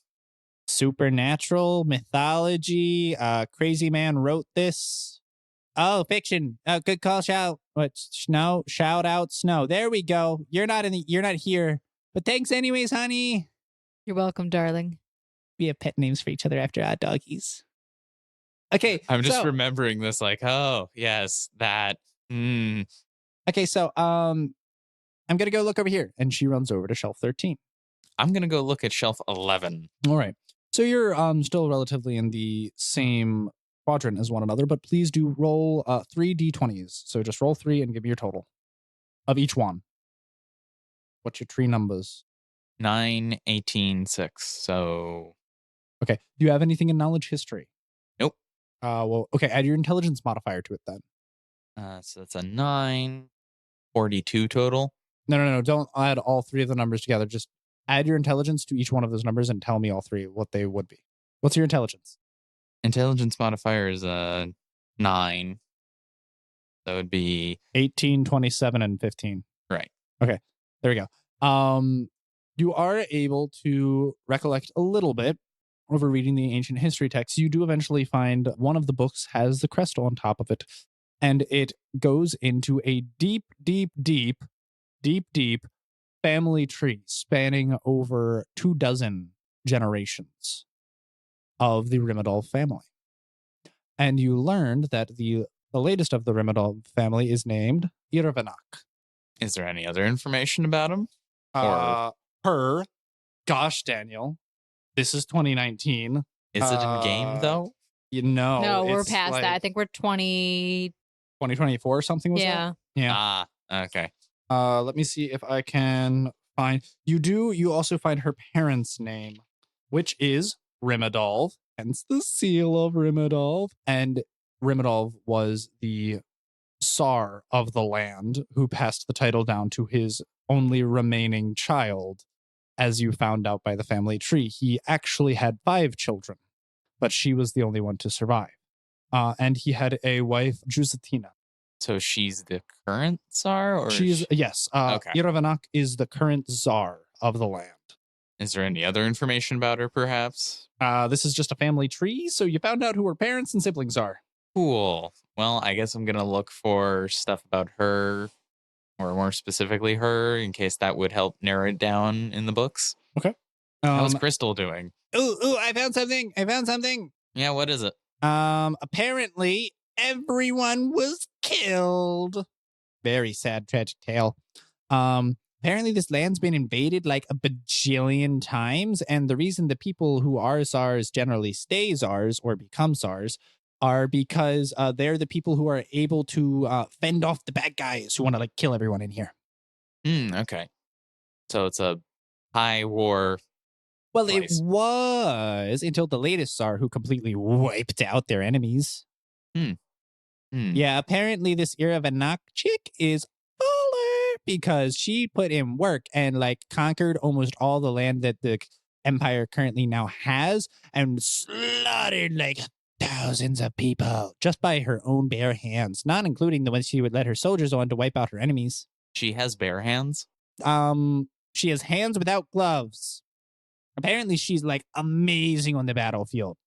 Supernatural, mythology, crazy man wrote this. Oh, fiction. Good call, shout. What? Snow? Shout out, Snow. There we go. You're not here. But thanks anyways, honey. You're welcome, darling. We have pet names for each other after our doggies. Okay. I'm just so, remembering this like, oh, yes, that. Okay, so I'm going to go look over here. And she runs over to shelf 13. I'm going to go look at shelf 11. All right. So you're still relatively in the same quadrant as one another, but please do roll 3 d20s. So just roll 3 and give me your total of each one. What's your 3 numbers? 9, 18, 6. So. Okay. Do you have anything in knowledge history? Nope. Well, okay. Add your intelligence modifier to it then. So that's a 9, 42 total. No. Don't add all 3 of the numbers together. Just add your intelligence to each one of those numbers and tell me all 3 what they would be. What's your intelligence? Intelligence modifier is a 9. That would be 18, 27, and 15. right. Okay. There we go. You are able to recollect a little bit over reading the ancient history text. You do eventually find one of the books has the crest on top of it, and it goes into a deep family tree spanning over 24 generations of the Rimadolv family. And you learned that the latest of the Rimadolv family is named Irvanak. Is there any other information about him? Gosh, Daniel, this is 2019. Is it in game, though? You know, No, we're it's past like that. I think we're 20. 2024 or something was Yeah. that? Yeah. Ah, okay. Let me see if I can find. You also find her parents' name, which is Rimadolv, hence the seal of Rimadolv. And Rimadolv was the Tsar of the land who passed the title down to his only remaining child. As you found out by the family tree, he actually had 5 children, but she was the only one to survive. And he had a wife, Jusatina. So she's the current Tsar? Or Yes. Okay. Irvanak is the current Tsar of the land. Is there any other information about her, perhaps? This is just a family tree, so you found out who her parents and siblings are. Cool. Well, I guess I'm going to look for stuff about her, or more specifically her, in case that would help narrow it down in the books. Okay. How's Crystal doing? Ooh, I found something. Yeah, what is it? Apparently everyone was killed. Very sad, tragic tale. Apparently this land's been invaded like a bajillion times, and the reason the people who are SARs generally stay SARs or become SARs are because they're the people who are able to fend off the bad guys who want to like kill everyone in here. Okay. So it's a high war. Well, Place. it was until the latest SAR who completely wiped out their enemies. Yeah, apparently this Iravanok chick is baller because she put in work and like conquered almost all the land that the empire currently now has and slaughtered like thousands of people just by her own bare hands, not including the ones she would let her soldiers on to wipe out her enemies. She has bare hands? She has hands without gloves. Apparently she's like amazing on the battlefield.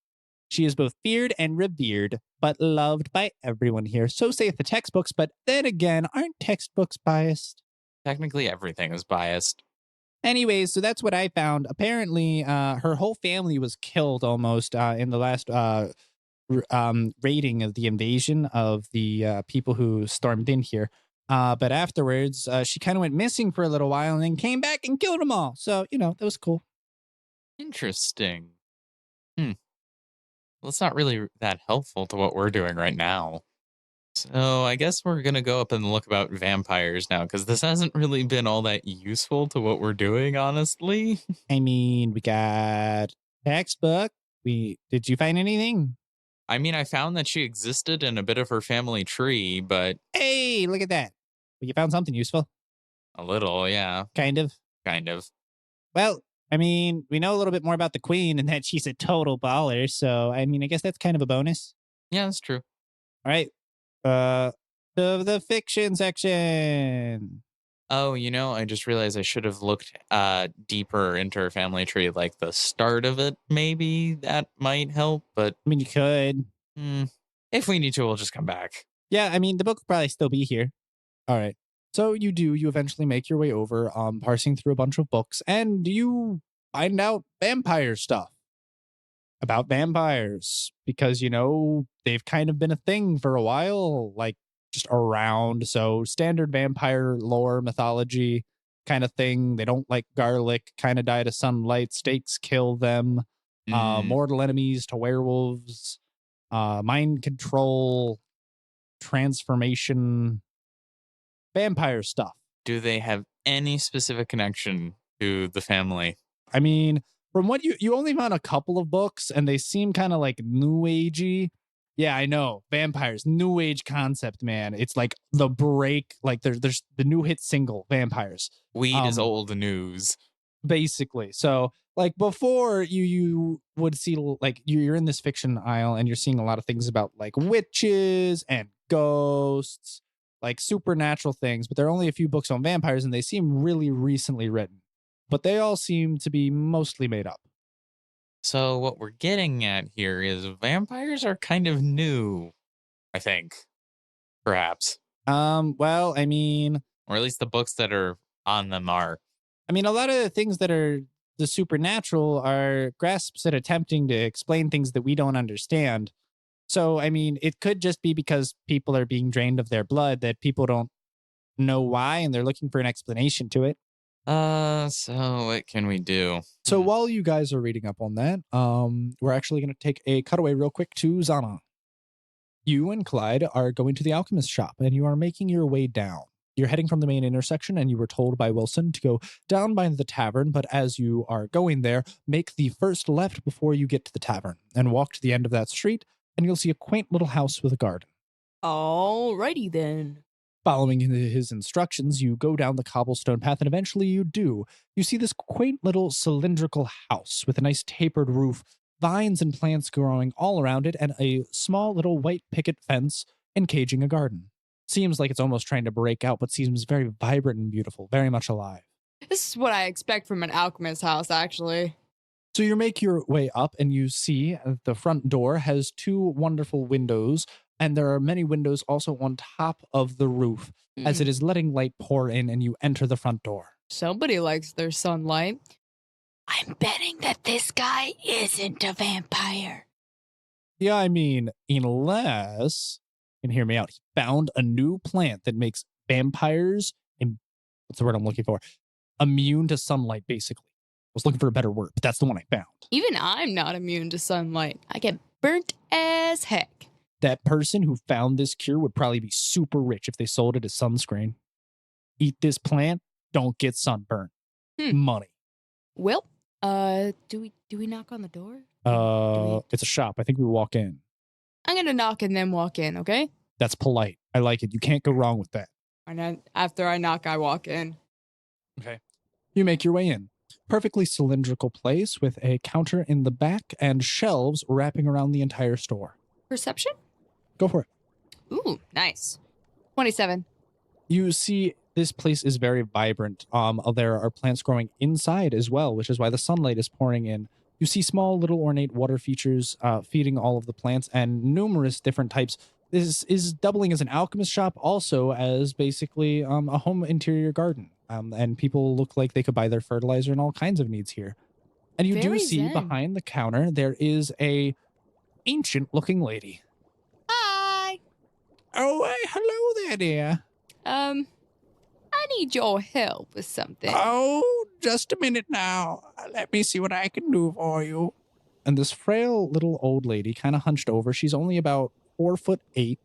She is both feared and revered, but loved by everyone here. So saith the textbooks, but then again, aren't textbooks biased? Technically, everything is biased. Anyways, so that's what I found. Apparently, her whole family was killed almost in the last raiding of the invasion of the people who stormed in here. But afterwards, she kind of went missing for a little while and then came back and killed them all. So, that was cool. Interesting. Well, it's not really that helpful to what we're doing right now. So I guess we're going to go up and look about vampires now, because this hasn't really been all that useful to what we're doing, honestly. I mean, we got textbook. Did you find anything? I mean, I found that she existed in a bit of her family tree, but... Hey, look at that. Well, you found something useful. A little, yeah. Kind of. Well, I mean, we know a little bit more about the queen and that she's a total baller. So, I mean, I guess that's kind of a bonus. Yeah, that's true. All right. The fiction section. Oh, I just realized I should have looked deeper into her family tree, like the start of it. Maybe that might help, but... I mean, you could. If we need to, we'll just come back. Yeah, I mean, the book will probably still be here. All right. So you eventually make your way over, parsing through a bunch of books, and you find out vampire stuff about vampires because, they've kind of been a thing for a while, like just around. So standard vampire lore mythology kind of thing. They don't like garlic, kind of die to sunlight, stakes kill them, mortal enemies to werewolves, mind control, transformation, vampire stuff. Do they have any specific connection to the family? I mean, from what you only found a couple of books and they seem kind of like new agey. Yeah, I know. Vampires, new age concept, man. It's like the break, like there's the new hit single, Vampires. Weed is old news. Basically. So like before you would see like you're in this fiction aisle and you're seeing a lot of things about like witches and ghosts, like supernatural things, but there are only a few books on vampires and they seem really recently written. But they all seem to be mostly made up. So what we're getting at here is vampires are kind of new, I think. Perhaps. Well, I mean... Or at least the books that are on them are. I mean, a lot of the things that are the supernatural are grasps at attempting to explain things that we don't understand. So, I mean, it could just be because people are being drained of their blood that people don't know why and they're looking for an explanation to it. So what can we do? So while you guys are reading up on that, we're actually going to take a cutaway real quick to Zana. You and Clyde are going to the alchemist shop and you are making your way down. You're heading from the main intersection and you were told by Wilson to go down by the tavern, but as you are going there, make the first left before you get to the tavern and walk to the end of that street and you'll see a quaint little house with a garden. Alrighty then. Following his instructions, you go down the cobblestone path and eventually you do. You see this quaint little cylindrical house with a nice tapered roof, vines and plants growing all around it, and a small little white picket fence encaging a garden. Seems like it's almost trying to break out, but seems very vibrant and beautiful, very much alive. This is what I expect from an alchemist house, actually. So you make your way up and you see the front door has 2 wonderful windows, and there are many windows also on top of the roof as it is letting light pour in and you enter the front door. Somebody likes their sunlight. I'm betting that this guy isn't a vampire. Yeah, I mean, unless, and hear me out, he found a new plant that makes vampires, and what's the word I'm looking for? Immune to sunlight, basically. I was looking for a better word, but that's the one I found. Even I'm not immune to sunlight. I get burnt as heck. That person who found this cure would probably be super rich if they sold it as sunscreen. Eat this plant, don't get sunburned. Money. Well, do we knock on the door? It's a shop. I think we walk in. I'm gonna knock and then walk in, okay? That's polite. I like it. You can't go wrong with that. And then after I knock, I walk in. Okay. You make your way in. Perfectly cylindrical place with a counter in the back and shelves wrapping around the entire store. Perception? Go for it. Ooh, nice. 27. You see this place is very vibrant. There are plants growing inside as well, which is why the sunlight is pouring in. You see small little ornate water features feeding all of the plants and numerous different types. This is doubling as an alchemist shop, also as basically a home interior garden. And people look like they could buy their fertilizer and all kinds of needs here. And you Very do see zen. behind the counter, there is a ancient looking lady. Hi. Oh, hello there, dear. I need your help with something. Oh, just a minute now. Let me see what I can do for you. And this frail little old lady, kind of hunched over, she's only about 4'8",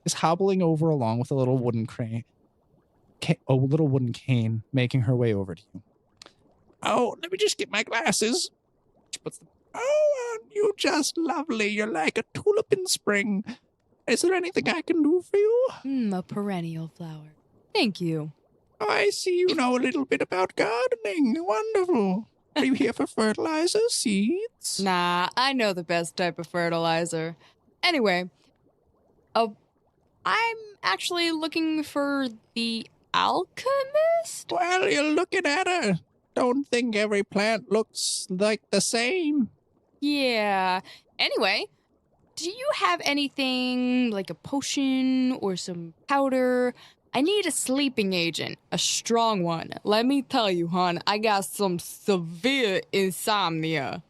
is hobbling over along with a little wooden cane, making her way over to you. Oh, let me just get my glasses. She puts them. Oh, aren't you just lovely? You're like a tulip in spring. Is there anything I can do for you? A perennial flower. Thank you. Oh, I see you know a little bit about gardening. Wonderful. Are you here for fertilizer, seeds? Nah, I know the best type of fertilizer. Anyway, I'm actually looking for the alchemist? Well, you're looking at her. Don't think every plant looks like the same. Yeah. Anyway, do you have anything like a potion or some powder? I need a sleeping agent, a strong one. Let me tell you, hon, I got some severe insomnia.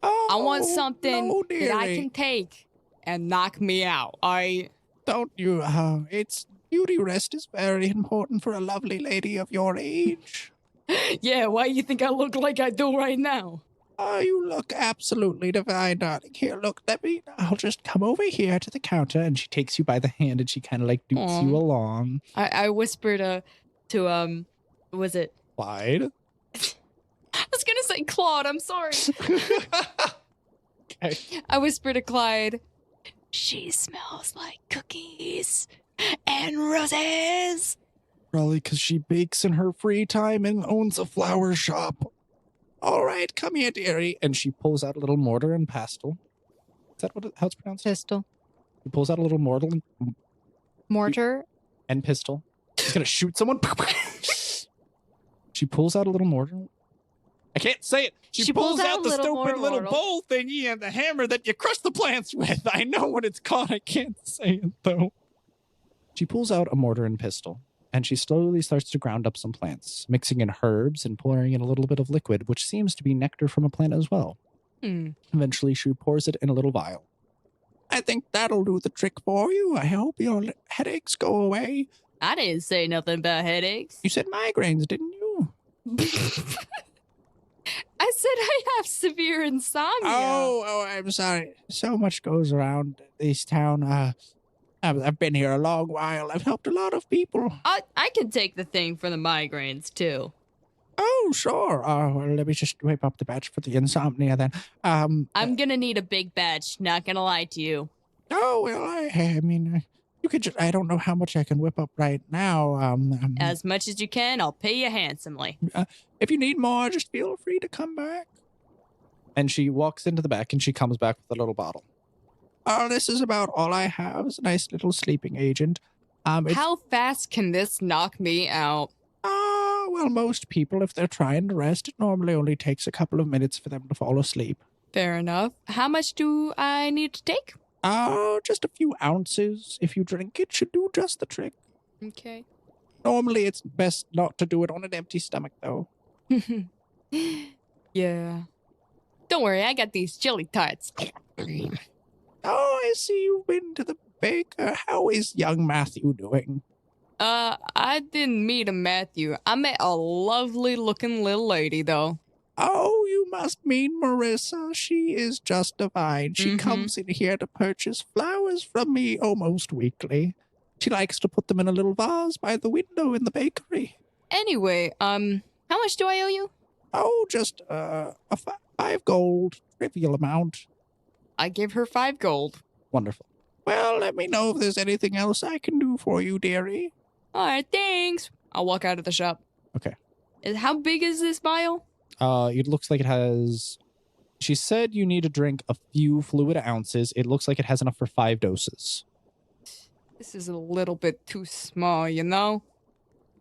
Oh, I want something no, that I dearie. can take and knock me out. Don't you? It's beauty rest is very important for a lovely lady of your age. Yeah, why do you think I look like I do right now? Oh, you look absolutely divine, darling. Here, look, I'll just come over here to the counter. And she takes you by the hand and she kind of like dukes Aw. you along. I whispered to was it? Clyde? I was gonna say Claude, I'm sorry. Okay. I whispered to Clyde, she smells like cookies and roses. Probably because she bakes in her free time and owns a flower shop. All right, come here, dearie. And she pulls out a little mortar and pestle. Is that how it's pronounced? Pistol. She pulls out a little mortar Mortar. and pistol. She's going to shoot someone. She pulls out a little mortar. I can't say it. She pulls out the a little stupid little mortar. bowl thingy and the hammer that you crush the plants with. I know what it's called. I can't say it, though. She pulls out a mortar and pestle, and she slowly starts to ground up some plants, mixing in herbs and pouring in a little bit of liquid, which seems to be nectar from a plant as well. Eventually, she pours it in a little vial. I think that'll do the trick for you. I hope your headaches go away. I didn't say nothing about headaches. You said migraines, didn't you? I said I have severe insomnia. Oh, I'm sorry. So much goes around this town. I've been here a long while. I've helped a lot of people. I can take the thing for the migraines too. Oh, sure. Well, let me just whip up the batch for the insomnia then. I'm gonna need a big batch, not gonna lie to you. Oh, well, I mean, you could just, I don't know how much I can whip up right now. As much as you can, I'll pay you handsomely. If you need more, just feel free to come back. And she walks into the back and she comes back with a little bottle. Oh, this is about all I have. It's a nice little sleeping agent. How fast can this knock me out? Well, most people, if they're trying to rest, it normally only takes a couple of minutes for them to fall asleep. Fair enough. How much do I need to take? Just a few ounces. If you drink it, should do just the trick. Okay. Normally, it's best not to do it on an empty stomach, though. Yeah. Don't worry, I got these chili tarts. Oh, I see you've been to the baker. How is young Matthew doing? I didn't meet a Matthew. I met a lovely looking little lady, though. Oh, you must mean Marissa. She is just divine. She Mhm. comes in here to purchase flowers from me almost weekly. She likes to put them in a little vase by the window in the bakery. Anyway, how much do I owe you? Oh, just a 5 gold, trivial amount. I give her 5 gold. Wonderful. Well, let me know if there's anything else I can do for you, dearie. Alright, thanks. I'll walk out of the shop. Okay. How big is this vial? It looks like it has... She said you need to drink a few fluid ounces. It looks like it has enough for 5 doses. This is a little bit too small, you know?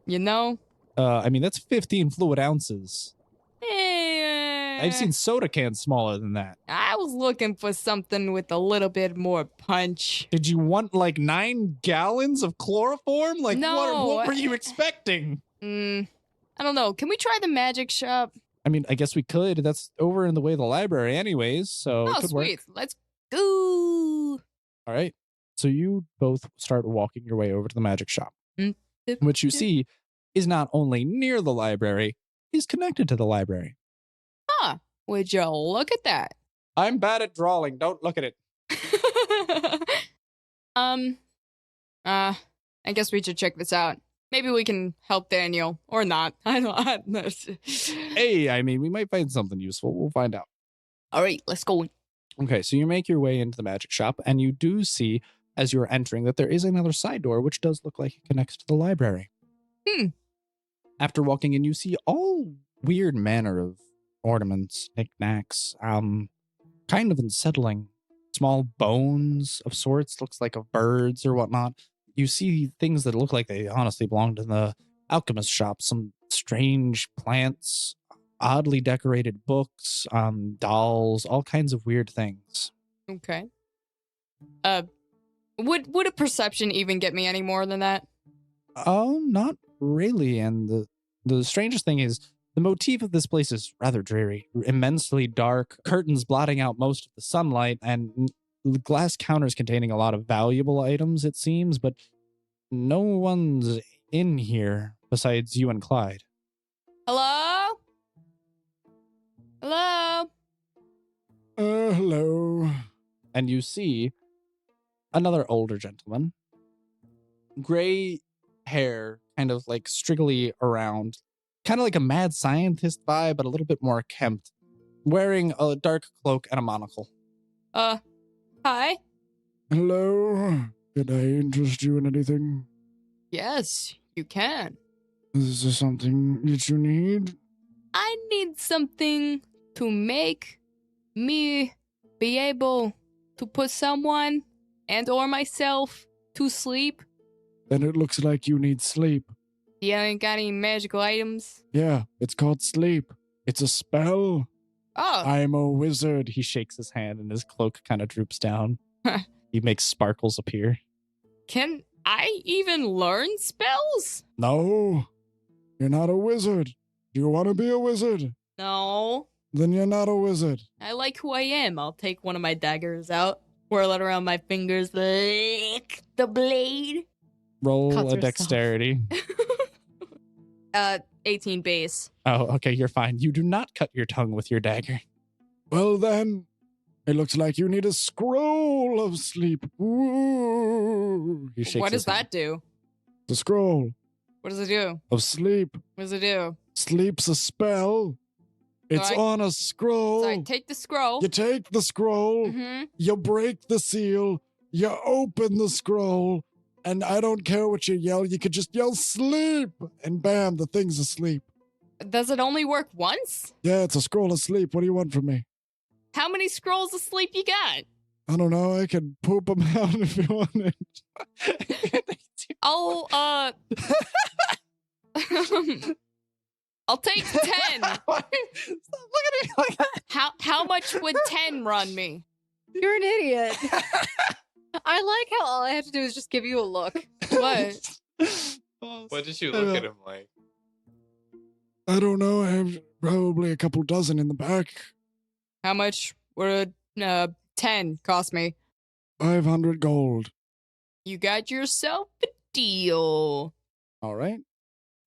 You know? I mean, that's 15 fluid ounces. Eh, I've seen soda cans smaller than that. I was looking for something with a little bit more punch. Did you want like 9 gallons of chloroform? Like, No. what were you expecting? I don't know. Can we try the magic shop? I mean, I guess we could. That's over in the way of the library anyways, so it Oh, could sweet. work. Let's go. All right. So you both start walking your way over to the magic shop, Dip, which you dip. see is not only near the library, is connected to the library. Huh. Would you look at that? I'm bad at drawing. Don't look at it. I guess we should check this out. Maybe we can help Daniel or not. I don't know. Hey, I mean, we might find something useful. We'll find out. All right, let's go. Okay, so you make your way into the magic shop, and you do see, as you're entering, that there is another side door, which does look like it connects to the library. After walking in, you see all weird manner of ornaments, knickknacks, kind of unsettling. Small bones of sorts, looks like of birds or whatnot. You see things that look like they honestly belong to the alchemist shop. Some strange plants, oddly decorated books, dolls, all kinds of weird things. Okay. Would a perception even get me any more than that? Oh, not really. And the strangest thing is the motif of this place is rather dreary, immensely dark, curtains blotting out most of the sunlight, and glass counters containing a lot of valuable items, it seems, but no one's in here besides you and Clyde. Hello? Hello? Hello. And you see another older gentleman, gray hair, kind of like striggly around, kind of like a mad scientist vibe, but a little bit more kempt, wearing a dark cloak and a monocle. Hi? Hello. Can I interest you in anything? Yes, you can. Is there something that you need? I need something to make me be able to put someone and or myself to sleep. Then it looks like you need sleep. You ain't got any magical items? Yeah, it's called sleep. It's a spell. Oh, I'm a wizard. He shakes his hand and his cloak kind of droops down. He makes sparkles appear. can I even learn spells? No, you're not a wizard. Do you want to be a wizard? No. Then you're not a wizard. I like who I am. I'll take one of my daggers out, whirl it around my fingers, lick the blade. Roll Cuts a herself. dexterity. 18 base. Oh, okay, you're fine. You do not cut your tongue with your dagger. Well, then, it looks like you need a scroll of sleep. Ooh. He shakes What his does hand. that do? The scroll What does it do? of sleep. What does it do? Sleep's a spell. It's I- on a scroll. So I take the scroll. You take the scroll, Mm-hmm. you break the seal, you open the scroll, and I don't care what you yell, you could just yell sleep, and bam, the thing's asleep. Does it only work once? Yeah, it's a scroll of sleep. What do you want from me? How many scrolls of sleep you got? I don't know. I can poop them out if you want it. Oh, I'll take 10. Stop looking at me like that. How much would 10 run me? You're an idiot. I like how all I have to do is just give you a look. What? What did you look at him like? I don't know. I have probably a couple dozen in the back. How much would 10 cost me? 500 gold. You got yourself a deal. All right.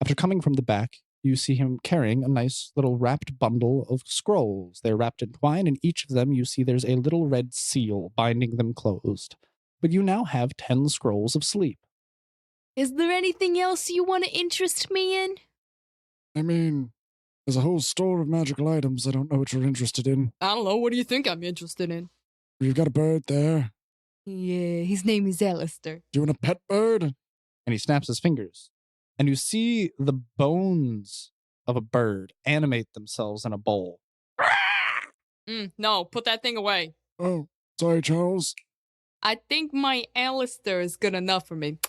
After coming from the back, you see him carrying a nice little wrapped bundle of scrolls. They're wrapped in twine, and each of them you see there's a little red seal binding them closed. But you now have 10 scrolls of sleep. Is there anything else you want to interest me in? I mean, there's a whole store of magical items I don't know what you're interested in. I don't know. What do you think I'm interested in? You've got a bird there. Yeah, his name is Alistair. Do you want a pet bird? And he snaps his fingers. And you see the bones of a bird animate themselves in a bowl. No, put that thing away. Oh, sorry, Charles. I think my Alistair is good enough for me.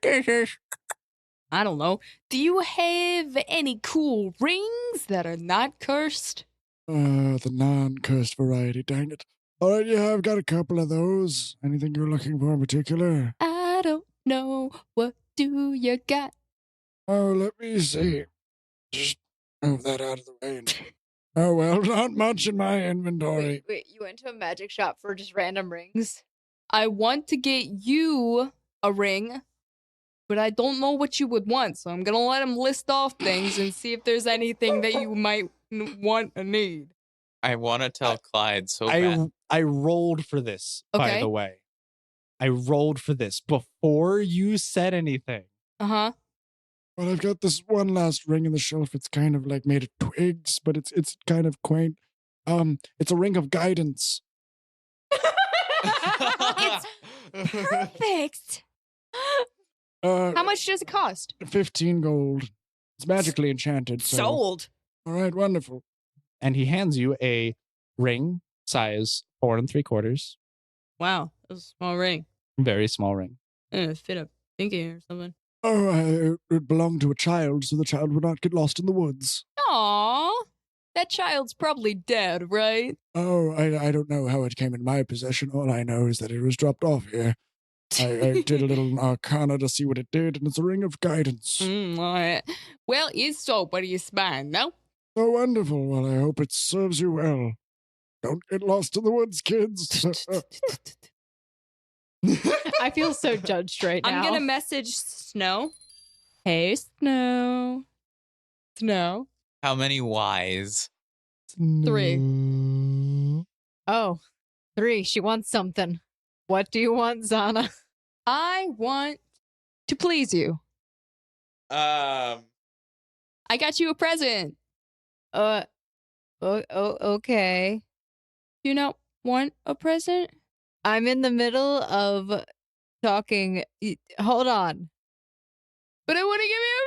I don't know. Do you have any cool rings that are not cursed? The non-cursed variety, dang it. All right, yeah, I've got a couple of those. Anything you're looking for in particular? I don't know. What do you got? Oh, let me see. Just move that out of the way. Oh, well, not much in my inventory. Wait, you went to a magic shop for just random rings? I want to get you a ring, but I don't know what you would want, so I'm gonna let him list off things and see if there's anything that you might want or need. I want to tell Clyde so bad. I rolled for this, by Okay. the way. I rolled for this before you said anything. Uh-huh. Well, I've got this one last ring in the shelf. It's kind of like made of twigs, but it's kind of quaint. It's a ring of guidance. It's perfect. How much does it cost? 15 gold. It's magically enchanted. So. Sold. All right, wonderful. And he hands you a ring size 4 3/4. Wow, that's a small ring. Very small ring. Fit a pinky or something. Oh, it belonged to a child, so the child would not get lost in the woods. Aww. That child's probably dead, right? Oh, I don't know how it came in my possession. All I know is that it was dropped off here. I did a little arcana to see what it did, and it's a ring of guidance. All right. Well, it's so, but it's mine, no? Oh, wonderful. Well, I hope it serves you well. Don't get lost in the woods, kids. I feel so judged right now. I'm gonna message Snow. Hey, Snow. Snow. How many Ys? 3. Oh, 3. She wants something. What do you want, Zana? I want to please you. I got you a present. Okay. You not want a present? I'm in the middle of talking. Hold on. But I want to give you a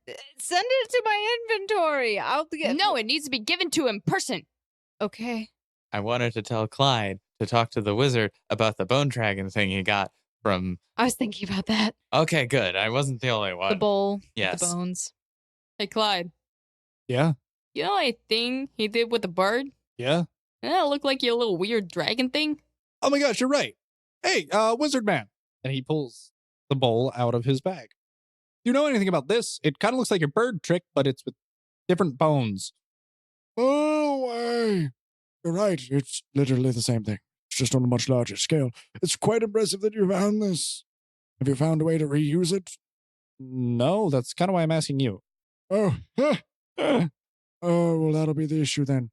present. Send it to my inventory. I'll get. No, it needs to be given to him in person. Okay. I wanted to tell Clyde to talk to the wizard about the bone dragon thing he got from. I was thinking about that. Okay, good. I wasn't the only one. The bowl. Yes. The bones. Hey, Clyde. Yeah. You know a thing he did with the bird? Yeah. Doesn't that look like your little weird dragon thing? Oh my gosh, you're right. Hey, wizard man. And he pulls the bowl out of his bag. Do you know anything about this? It kind of looks like your bird trick, but it's with different bones. Oh, way. You're right. It's literally the same thing. It's just on a much larger scale. It's quite impressive that you found this. Have you found a way to reuse it? No, that's kind of why I'm asking you. Oh, oh, well, that'll be the issue then.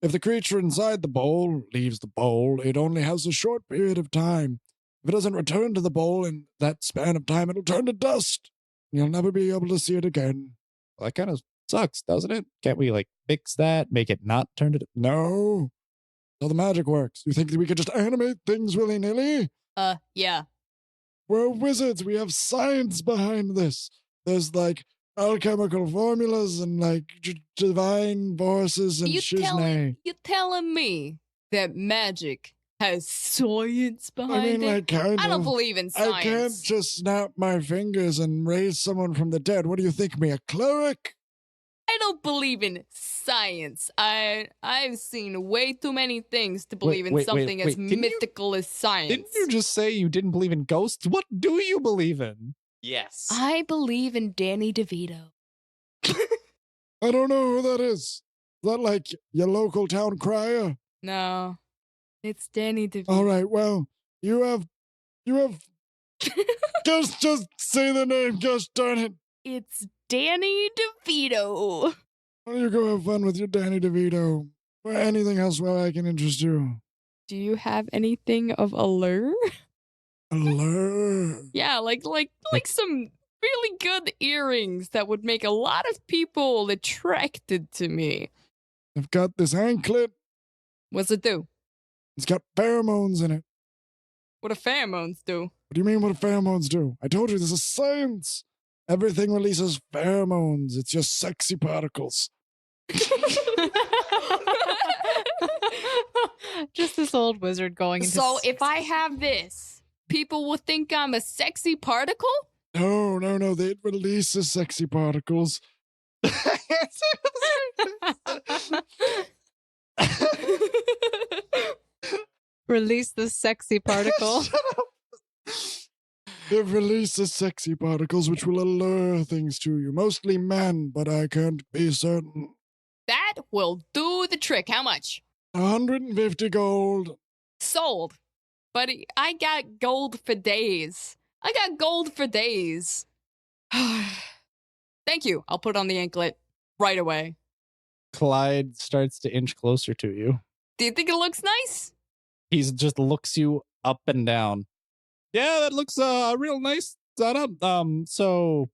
If the creature inside the bowl leaves the bowl, it only has a short period of time. If it doesn't return to the bowl in that span of time, it'll turn to dust. You'll never be able to see it again. Well, that kind of sucks, doesn't it? Can't we, fix that, make it not turn to... No. That's how the magic works. You think that we could just animate things willy-nilly? Yeah. We're wizards. We have science behind this. There's, alchemical formulas and, divine forces and shiznay. You telling me that magic has science behind it? Kind I don't of. believe in science. I can't just snap my fingers and raise someone from the dead. What do you think, me, a cleric? I don't believe in science. I've seen way too many things to believe in something as Didn't you- mythical as science. Didn't you just say you didn't believe in ghosts? What do you believe in? Yes. I believe in Danny DeVito. I don't know who that is. Is that like your local town crier? No, it's Danny DeVito. All right, well, you have, just say the name, gosh darn it. It's Danny DeVito. Why don't you go have fun with your Danny DeVito? Or anything else where I can interest you? Do you have anything of allure? Allure. Yeah, like some really good earrings that would make a lot of people attracted to me. I've got this anklet. What's it do? It's got pheromones in it. What do pheromones do? What do you mean what do pheromones do? I told you this is science. Everything releases pheromones. It's just sexy particles. Just this old wizard going into. So if I have this, people will think I'm a sexy particle? No, it releases sexy particles. Release the sexy particle. Shut up. It releases sexy particles which will allure things to you. Mostly men, but I can't be certain. That will do the trick. How much? 150 gold. Sold. But I got gold for days. Thank you. I'll put on the anklet right away. Clyde starts to inch closer to you. Do you think it looks nice? He just looks you up and down. Yeah, that looks real nice, Zana. So,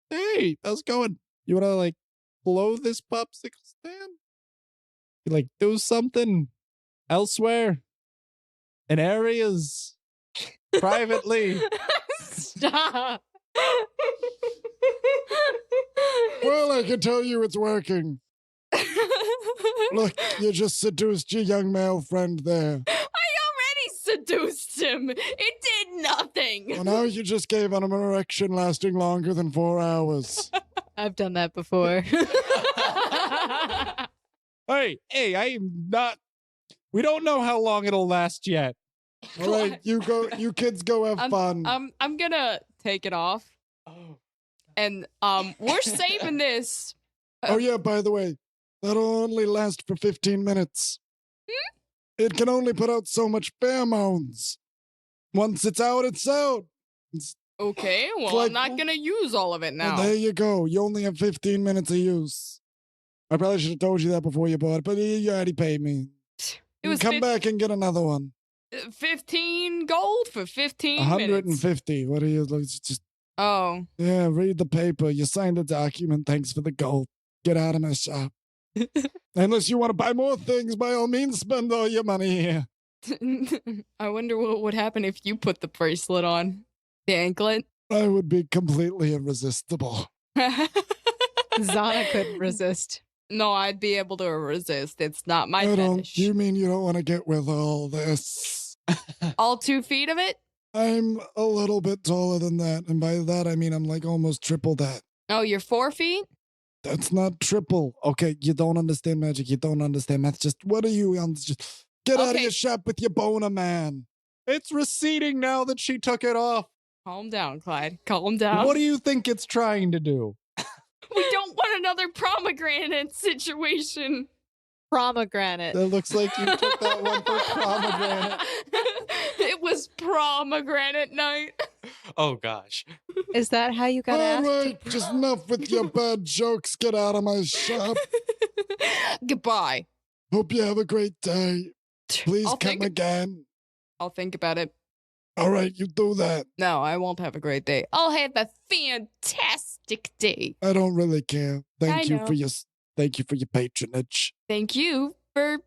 hey, how's it going? You wanna like blow this popsicle stand? You like do something elsewhere in areas privately? Stop. Well, I can tell you it's working. Look, you just seduced your young male friend there. Seduced him. It did nothing. Well, now you just gave him an erection lasting longer than 4 hours. I've done that before. Hey, I'm not. We don't know how long it'll last yet. All right, you kids go have fun. I'm gonna take it off. Oh. And we're saving this. Oh yeah, by the way, that'll only last for 15 minutes. It can only put out so much pheromones. Once it's out, it's out. Okay, well, like- I'm not gonna use all of it now. Well, there you go. You only have 15 minutes of use. I probably should have told you that before you bought it, but you already paid me. It was Come back and get another one. 15 gold for 15 minutes. 150. What are you? Just Oh. yeah. Read the paper. You signed the document. Thanks for the gold. Get out of my shop. Unless you want to buy more things, by all means, spend all your money here. I wonder what would happen if you put the bracelet on. The anklet. I would be completely irresistible. Zana couldn't resist. No, I'd be able to resist. It's not my I don't. fetish. You mean you don't want to get with all this? All 2 feet of it? I'm a little bit taller than that, and by that I mean I'm like almost triple that. Oh, you're 4 feet? That's not triple. Okay, you don't understand magic. You don't understand math. Just what are you? Just get out of Okay. your shop with your boner, man. It's receding now that she took it off. Calm down, Clyde. Calm down. What do you think it's trying to do? We don't want another pomegranate situation. Pomegranate. It looks like you took that one for pomegranate. It was pomegranate night. Oh gosh. Is that how you got All asked? right, just enough with your bad jokes. Get out of my shop. Goodbye. Hope you have a great day. Please I'll come think- again. I'll think about it. All right, you do that. No, I won't have a great day. I'll have a fantastic day. I don't really care. I Thank you know. for your patronage. Thank you for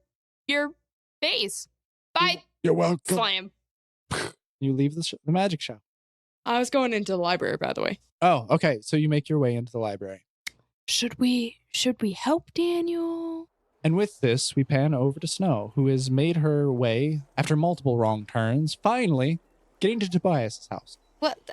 your face. Bye. You're welcome. Slam. You leave the magic shop. I was going into the library, by the way. Oh, okay. So you make your way into the library. Should we help Daniel? And with this, we pan over to Snow, who has made her way, after multiple wrong turns, finally getting to Tobias' house. What?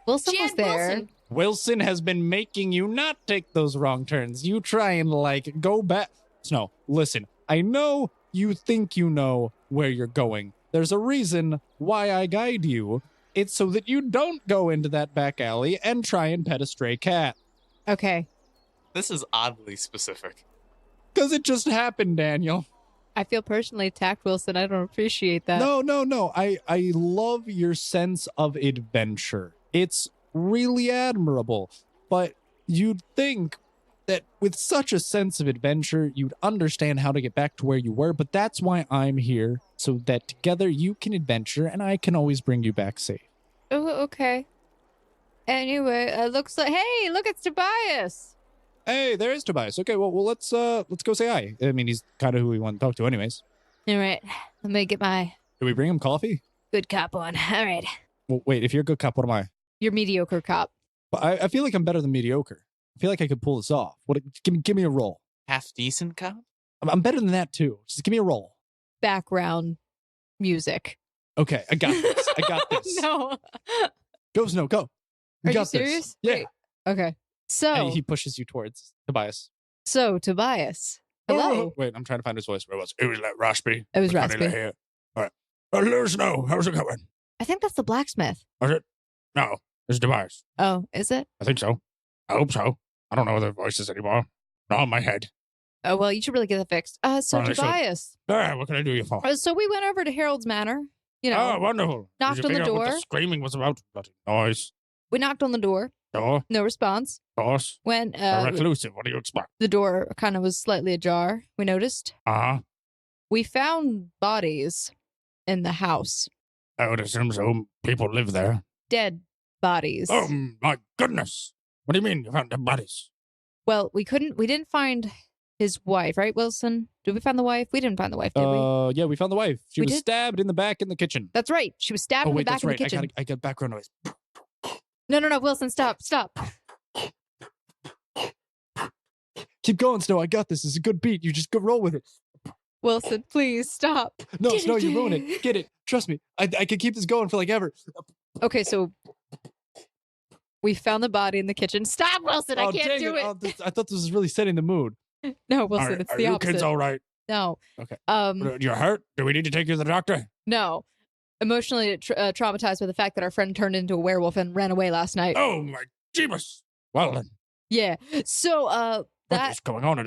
Wilson was Jan there. Wilson. Wilson has been making you not take those wrong turns. You try and, like, go back. Snow, listen, I know you think you know where you're going. There's a reason why I guide you. It's so that you don't go into that back alley and try and pet a stray cat. Okay. This is oddly specific. Because it just happened, Daniel. I feel personally attacked, Wilson. I don't appreciate that. No. I love your sense of adventure. It's really admirable. But you'd think that with such a sense of adventure, you'd understand how to get back to where you were. But that's why I'm here, so that together you can adventure and I can always bring you back safe. Oh, okay. Anyway, looks like, hey, look, it's Tobias. Hey, there is Tobias. Okay, well let's go say hi. I mean, he's kind of who we want to talk to anyways. All right. Let me get my Did we bring him coffee? good cop on. All right. Well, wait, if you're a good cop, what am I? You're mediocre cop. But I feel like I'm better than mediocre. I feel like I could pull this off. Give me a roll. Half decent cop? I'm better than that too. Just give me a roll. Background music. Okay, I got this. I got this. No. Go, Snow, go. Are got you serious? This. Yeah. Wait. Okay. So, And he pushes you towards Tobias. Tobias. Hello. Wait, I'm trying to find his voice. Where was It was like raspy. It was Funny to raspy. hear. All right. Let us know. How's it going? I think that's the blacksmith. Was it? No, it's Tobias. Oh, is it? I think so. I hope so. I don't know their voices anymore. Not in my head. Oh, well, you should really get that fixed. So Probably should. Tobias. Yeah, what can I do you for? So we went over to Harold's Manor. You know, Oh, wonderful. knocked Did you on the figure out what door. the screaming was about? Bloody noise. we knocked on the door. Door, No response. course. When Reclusive. What do you expect? the door kind of was slightly ajar, we noticed. Uh-huh. We found bodies in the house. I would assume so. People live there. Dead bodies. Oh, my goodness. What do you mean you found dead bodies? Well, we didn't find his wife, right, Wilson? Did we find the wife? We didn't find the wife, did we? Yeah, we found the wife. She We was did? stabbed in the back in the kitchen. That's right. She was stabbed Oh in the wait, back that's of the right. kitchen. I got background noise. No, Wilson, stop. Keep going, Snow. I got this. This is a good beat. You just go roll with it. Wilson, please stop. No, Snow, you ruin it. Get it. Trust me. I can keep this going for like ever. Okay, so we found the body in the kitchen. Stop, Wilson. I can't dang do it. Oh, I thought this was really setting the mood. No, Wilson, it's are the you opposite. kids all right? No. Okay. You're hurt? Do we need to take you to the doctor? No. Emotionally traumatized by the fact that our friend turned into a werewolf and ran away last night. Oh, my Jeebus. Well, then, Yeah. So, what that is going on?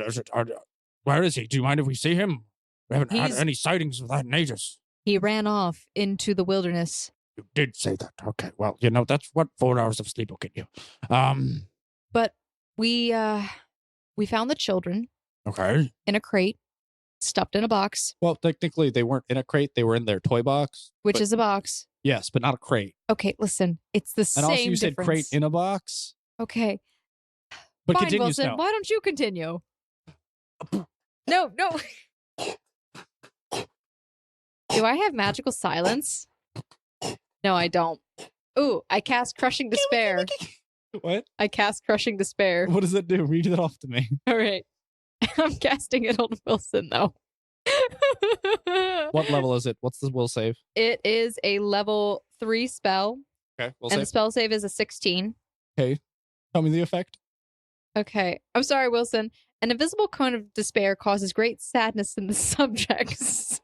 Where is he? Do you mind if we see him? We haven't had He's- any sightings of that in ages. he ran off into the wilderness. You did say that. Okay, well, that's what 4 hours of sleep will get you. But we found the children Okay. in a crate, stuffed in a box, Well, technically, they weren't in a crate. They were in their toy box. which But- is a box. Yes, but not a crate. Okay, listen, it's the And same also, you said difference. crate in a box. Okay, But fine, continue, Wilson. Snow. Why don't you continue? No. Do I have magical silence? No, I don't. Ooh, I cast Crushing Despair. What? I cast Crushing Despair. What does that do? Read that off to me. All right. I'm casting it on Wilson, though. What level is it? What's the will save? It is a level 3 spell, Okay, will and the save. spell save is a 16. Tell me the effect. Okay. I'm sorry, Wilson. An invisible cone of despair causes great sadness in the subjects.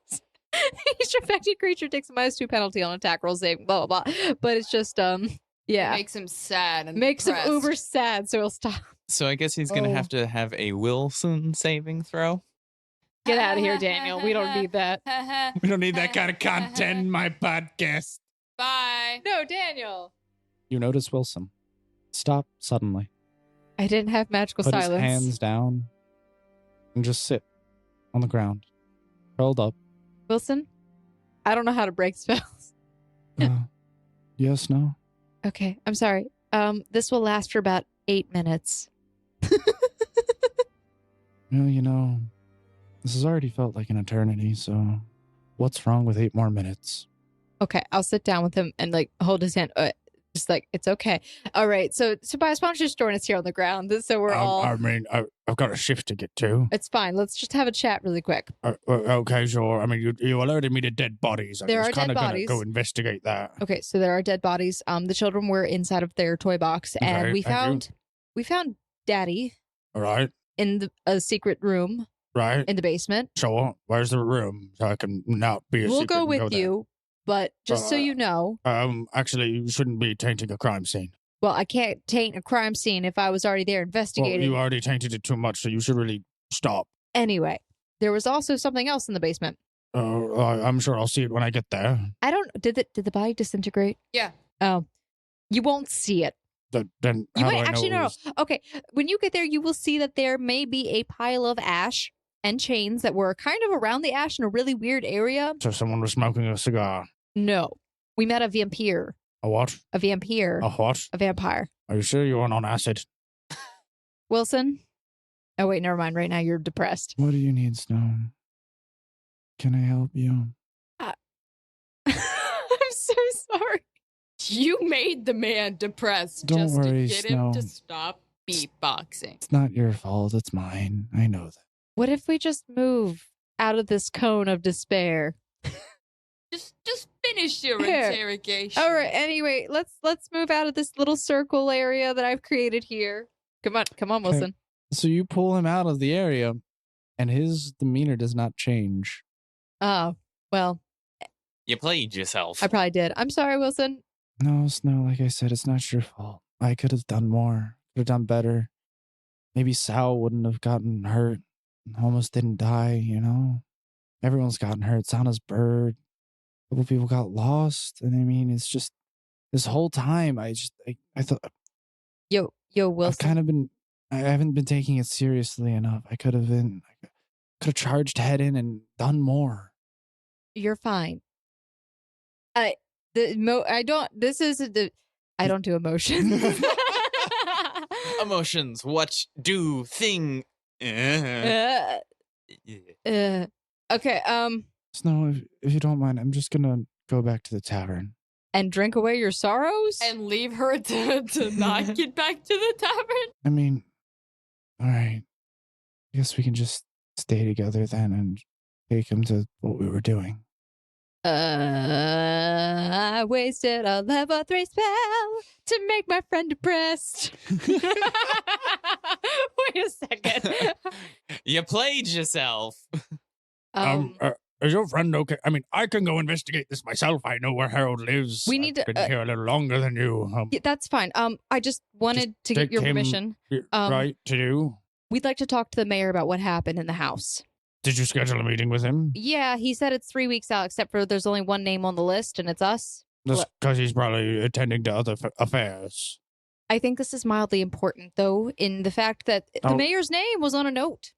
Each affected creature takes a -2 penalty on attack roll saving, blah, blah, blah. But it's just, yeah. Makes him sad and Makes him depressed. uber sad, so he'll stop. So I guess he's gonna Oh. have to have a Wilson saving throw. Get out of here, Daniel. We don't need that. We don't need that kind of content in my podcast. Bye. No, Daniel. You notice Wilson stop suddenly, I didn't have magical put silence. his hands down, and just sit on the ground, curled up. Wilson, I don't know how to break spells. Yes, no. Okay, I'm sorry. This will last for about 8 minutes. Well, this has already felt like an eternity, so what's wrong with 8 more minutes? Okay, I'll sit down with him and hold his hand. Just like, it's okay. All right. So Tobias, why don't you just join us here on the ground? So we're all. I mean, I've got a shift to get to. It's fine. Let's just have a chat really quick. Okay, sure. I mean, you alerted me to dead bodies. There I was are kind dead of going to bodies. go investigate that. Okay, so there are dead bodies. The children were inside of their toy box, and Okay, we thank found Daddy All right, in a secret room right. in the basement. Sure. Where's the room so I can not be a We'll secret go and with there? you, but just so you know, Actually, you shouldn't be tainting a crime scene. well, I can't taint a crime scene if I was already there Well, investigating. you already tainted it too much, so you should really stop. Anyway, there was also something else in the basement. I'm sure I'll see it when I get there. I don't. Did the body disintegrate? Yeah. Oh, you won't see it. Then You how do might I actually know? no. Okay, when you get there, you will see that there may be a pile of ash and chains that were kind of around the ash in a really weird area. So someone was smoking a cigar. No, we met a vampire. A what? A vampire. A what? A vampire. Are you sure you weren't on acid? Wilson. Oh wait, never mind. Right now you're depressed. What do you need, Snow? Can I help you? I'm so sorry. You made the man depressed Don't just worry, to get him to Snow. stop beatboxing. It's not your fault. It's mine. I know that. What if we just move out of this cone of despair? Just finish your Here. interrogation. All right. Anyway, let's move out of this little circle area that I've created here. Come on, Okay. Wilson. So you pull him out of the area, and his demeanor does not change. Oh, well, You played yourself. I probably did. I'm sorry, Wilson. No, Snow, like I said, it's not your fault. I could have done more, could have done better. Maybe Sal wouldn't have gotten hurt, almost didn't die, you know? Everyone's gotten hurt. Sana's bird. A couple people got lost. And I mean, it's just this whole time, I thought Yo, I've Wilson. kind of been, I haven't been taking it seriously enough. I could have charged head in and done more. You're fine. I don't do emotions. Emotions. What do thing? Okay. Snow, if you don't mind, I'm just gonna go back to the tavern. And drink away your sorrows? And leave her to not get back to the tavern? I mean, all right. I guess we can just stay together then and take him to what we were doing. I wasted a level 3 spell to make my friend depressed. Wait a second. You played yourself. Is your friend okay? I mean, I can go investigate this myself. I know where Harold lives. We need I've to, been here a little longer than you. yeah, that's fine. I just wanted to get take your him- permission. Right to do. We'd like to talk to the mayor about what happened in the house. Did you schedule a meeting with him? Yeah, he said it's 3 weeks out, except for there's only one name on the list, and it's us. Just because he's probably attending to other affairs. I think this is mildly important, though, in the fact that the Oh. mayor's name was on a note.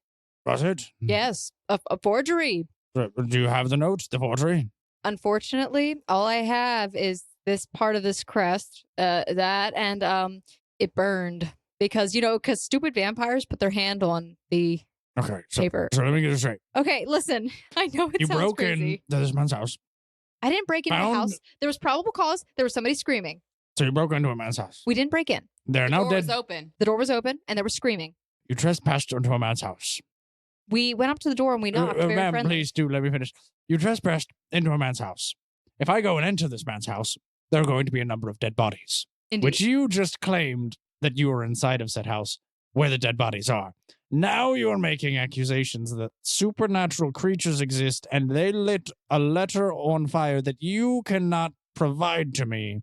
Was it? Yes, a forgery. Do you have the note, the forgery? Unfortunately, all I have is this part of this crest, that, and it burned because stupid vampires put their hand on the Okay, so paper. let me get this straight. Okay, listen, I know it You sounds broke crazy. into this man's house. I didn't break into the Found- house. There was probable cause. There was somebody screaming. So you broke into a man's house. We didn't break in. They're The now door was dead. open. The door was open, and they were screaming. You trespassed into a man's house. We went up to the door and we knocked. Very Ma'am, friendly. please do let me finish. You trespassed into a man's house. If I go and enter this man's house, there are going to be a number of dead bodies, Indeed. which you just claimed that you were inside of said house where the dead bodies are. Now you are making accusations that supernatural creatures exist and they lit a letter on fire that you cannot provide to me,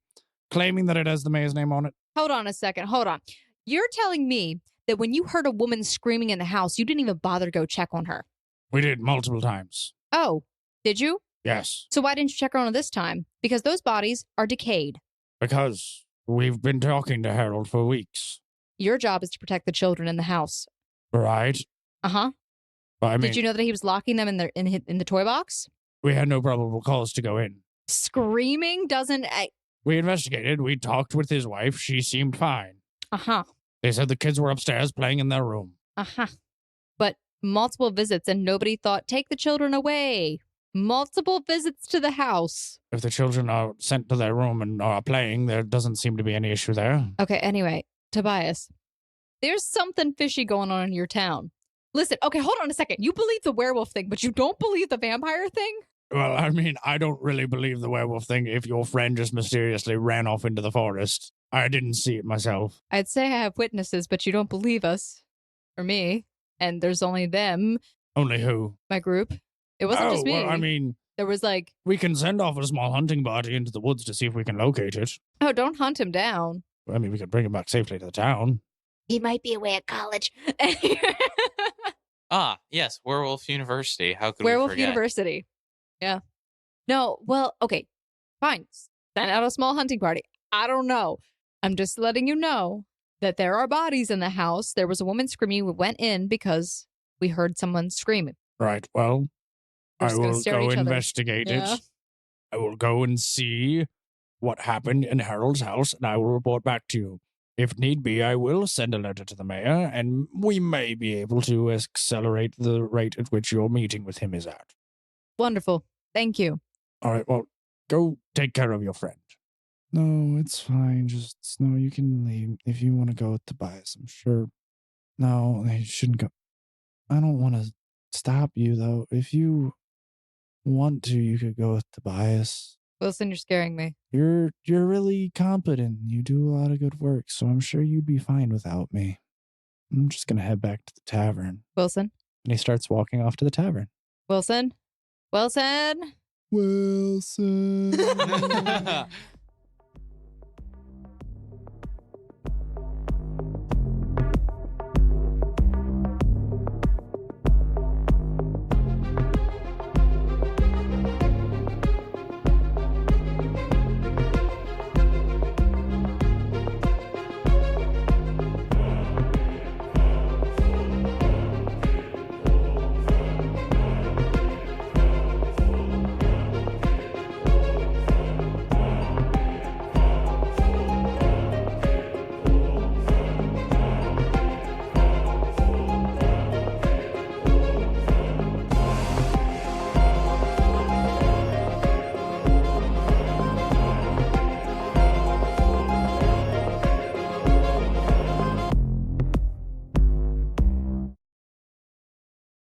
claiming that it has the mayor's name on it. Hold on a second. Hold on. You're telling me that when you heard a woman screaming in the house, you didn't even bother to go check on her. We did multiple times. Oh, did you? Yes, So why didn't you check her on her this time? Because those bodies are decayed. because we've been talking to Harold for weeks, Your job is to protect the children in the house. right? Uh-huh. But I mean, Did you know that he was locking them in the toy box? we had no probable cause to go in. Screaming doesn't. We investigated. We talked with his wife. She seemed fine. Uh-huh. They said the kids were upstairs playing in their room. Uh-huh. But multiple visits and nobody thought, take the children away. multiple visits to the house. If the children are sent to their room and are playing, there doesn't seem to be any issue there. Okay, anyway, Tobias, there's something fishy going on in your town. Listen, okay, hold on a second. You believe the werewolf thing, but you don't believe the vampire thing? Well, I mean, I don't really believe the werewolf thing if your friend just mysteriously ran off into the forest. I didn't see it myself. I'd say I have witnesses, but you don't believe us. Or me. And there's only them, Only who? my group. It wasn't just me. Well, I mean, there was like, we can send off a small hunting party into the woods to see if we can locate it. oh, don't hunt him down. I mean, we could bring him back safely to the town. He might be away at college. Ah, yes, Werewolf University. How could we Werewolf forget? University. Yeah. No, well, okay, fine. Send out a small hunting party. I don't know. I'm just letting you know that there are bodies in the house. There was a woman screaming. We went in because we heard someone screaming. Right, well, We're I just gonna will stare at go each other. investigate Yeah. it. I will go and see what happened in Herald's house, and I will report back to you. If need be, I will send a letter to the mayor, and we may be able to accelerate the rate at which your meeting with him is at. Wonderful. Thank you. All right, well, go take care of your friend. No, it's fine. Just, no, you can leave if you want to go with Tobias, I'm sure. No, you shouldn't go. I don't want to stop you, though. If you want to, you could go with Tobias. Wilson, you're scaring me. You're really competent. You do a lot of good work, so I'm sure you'd be fine without me. I'm just gonna head back to the tavern. Wilson? And he starts walking off to the tavern. Wilson? Wilson? Wilson.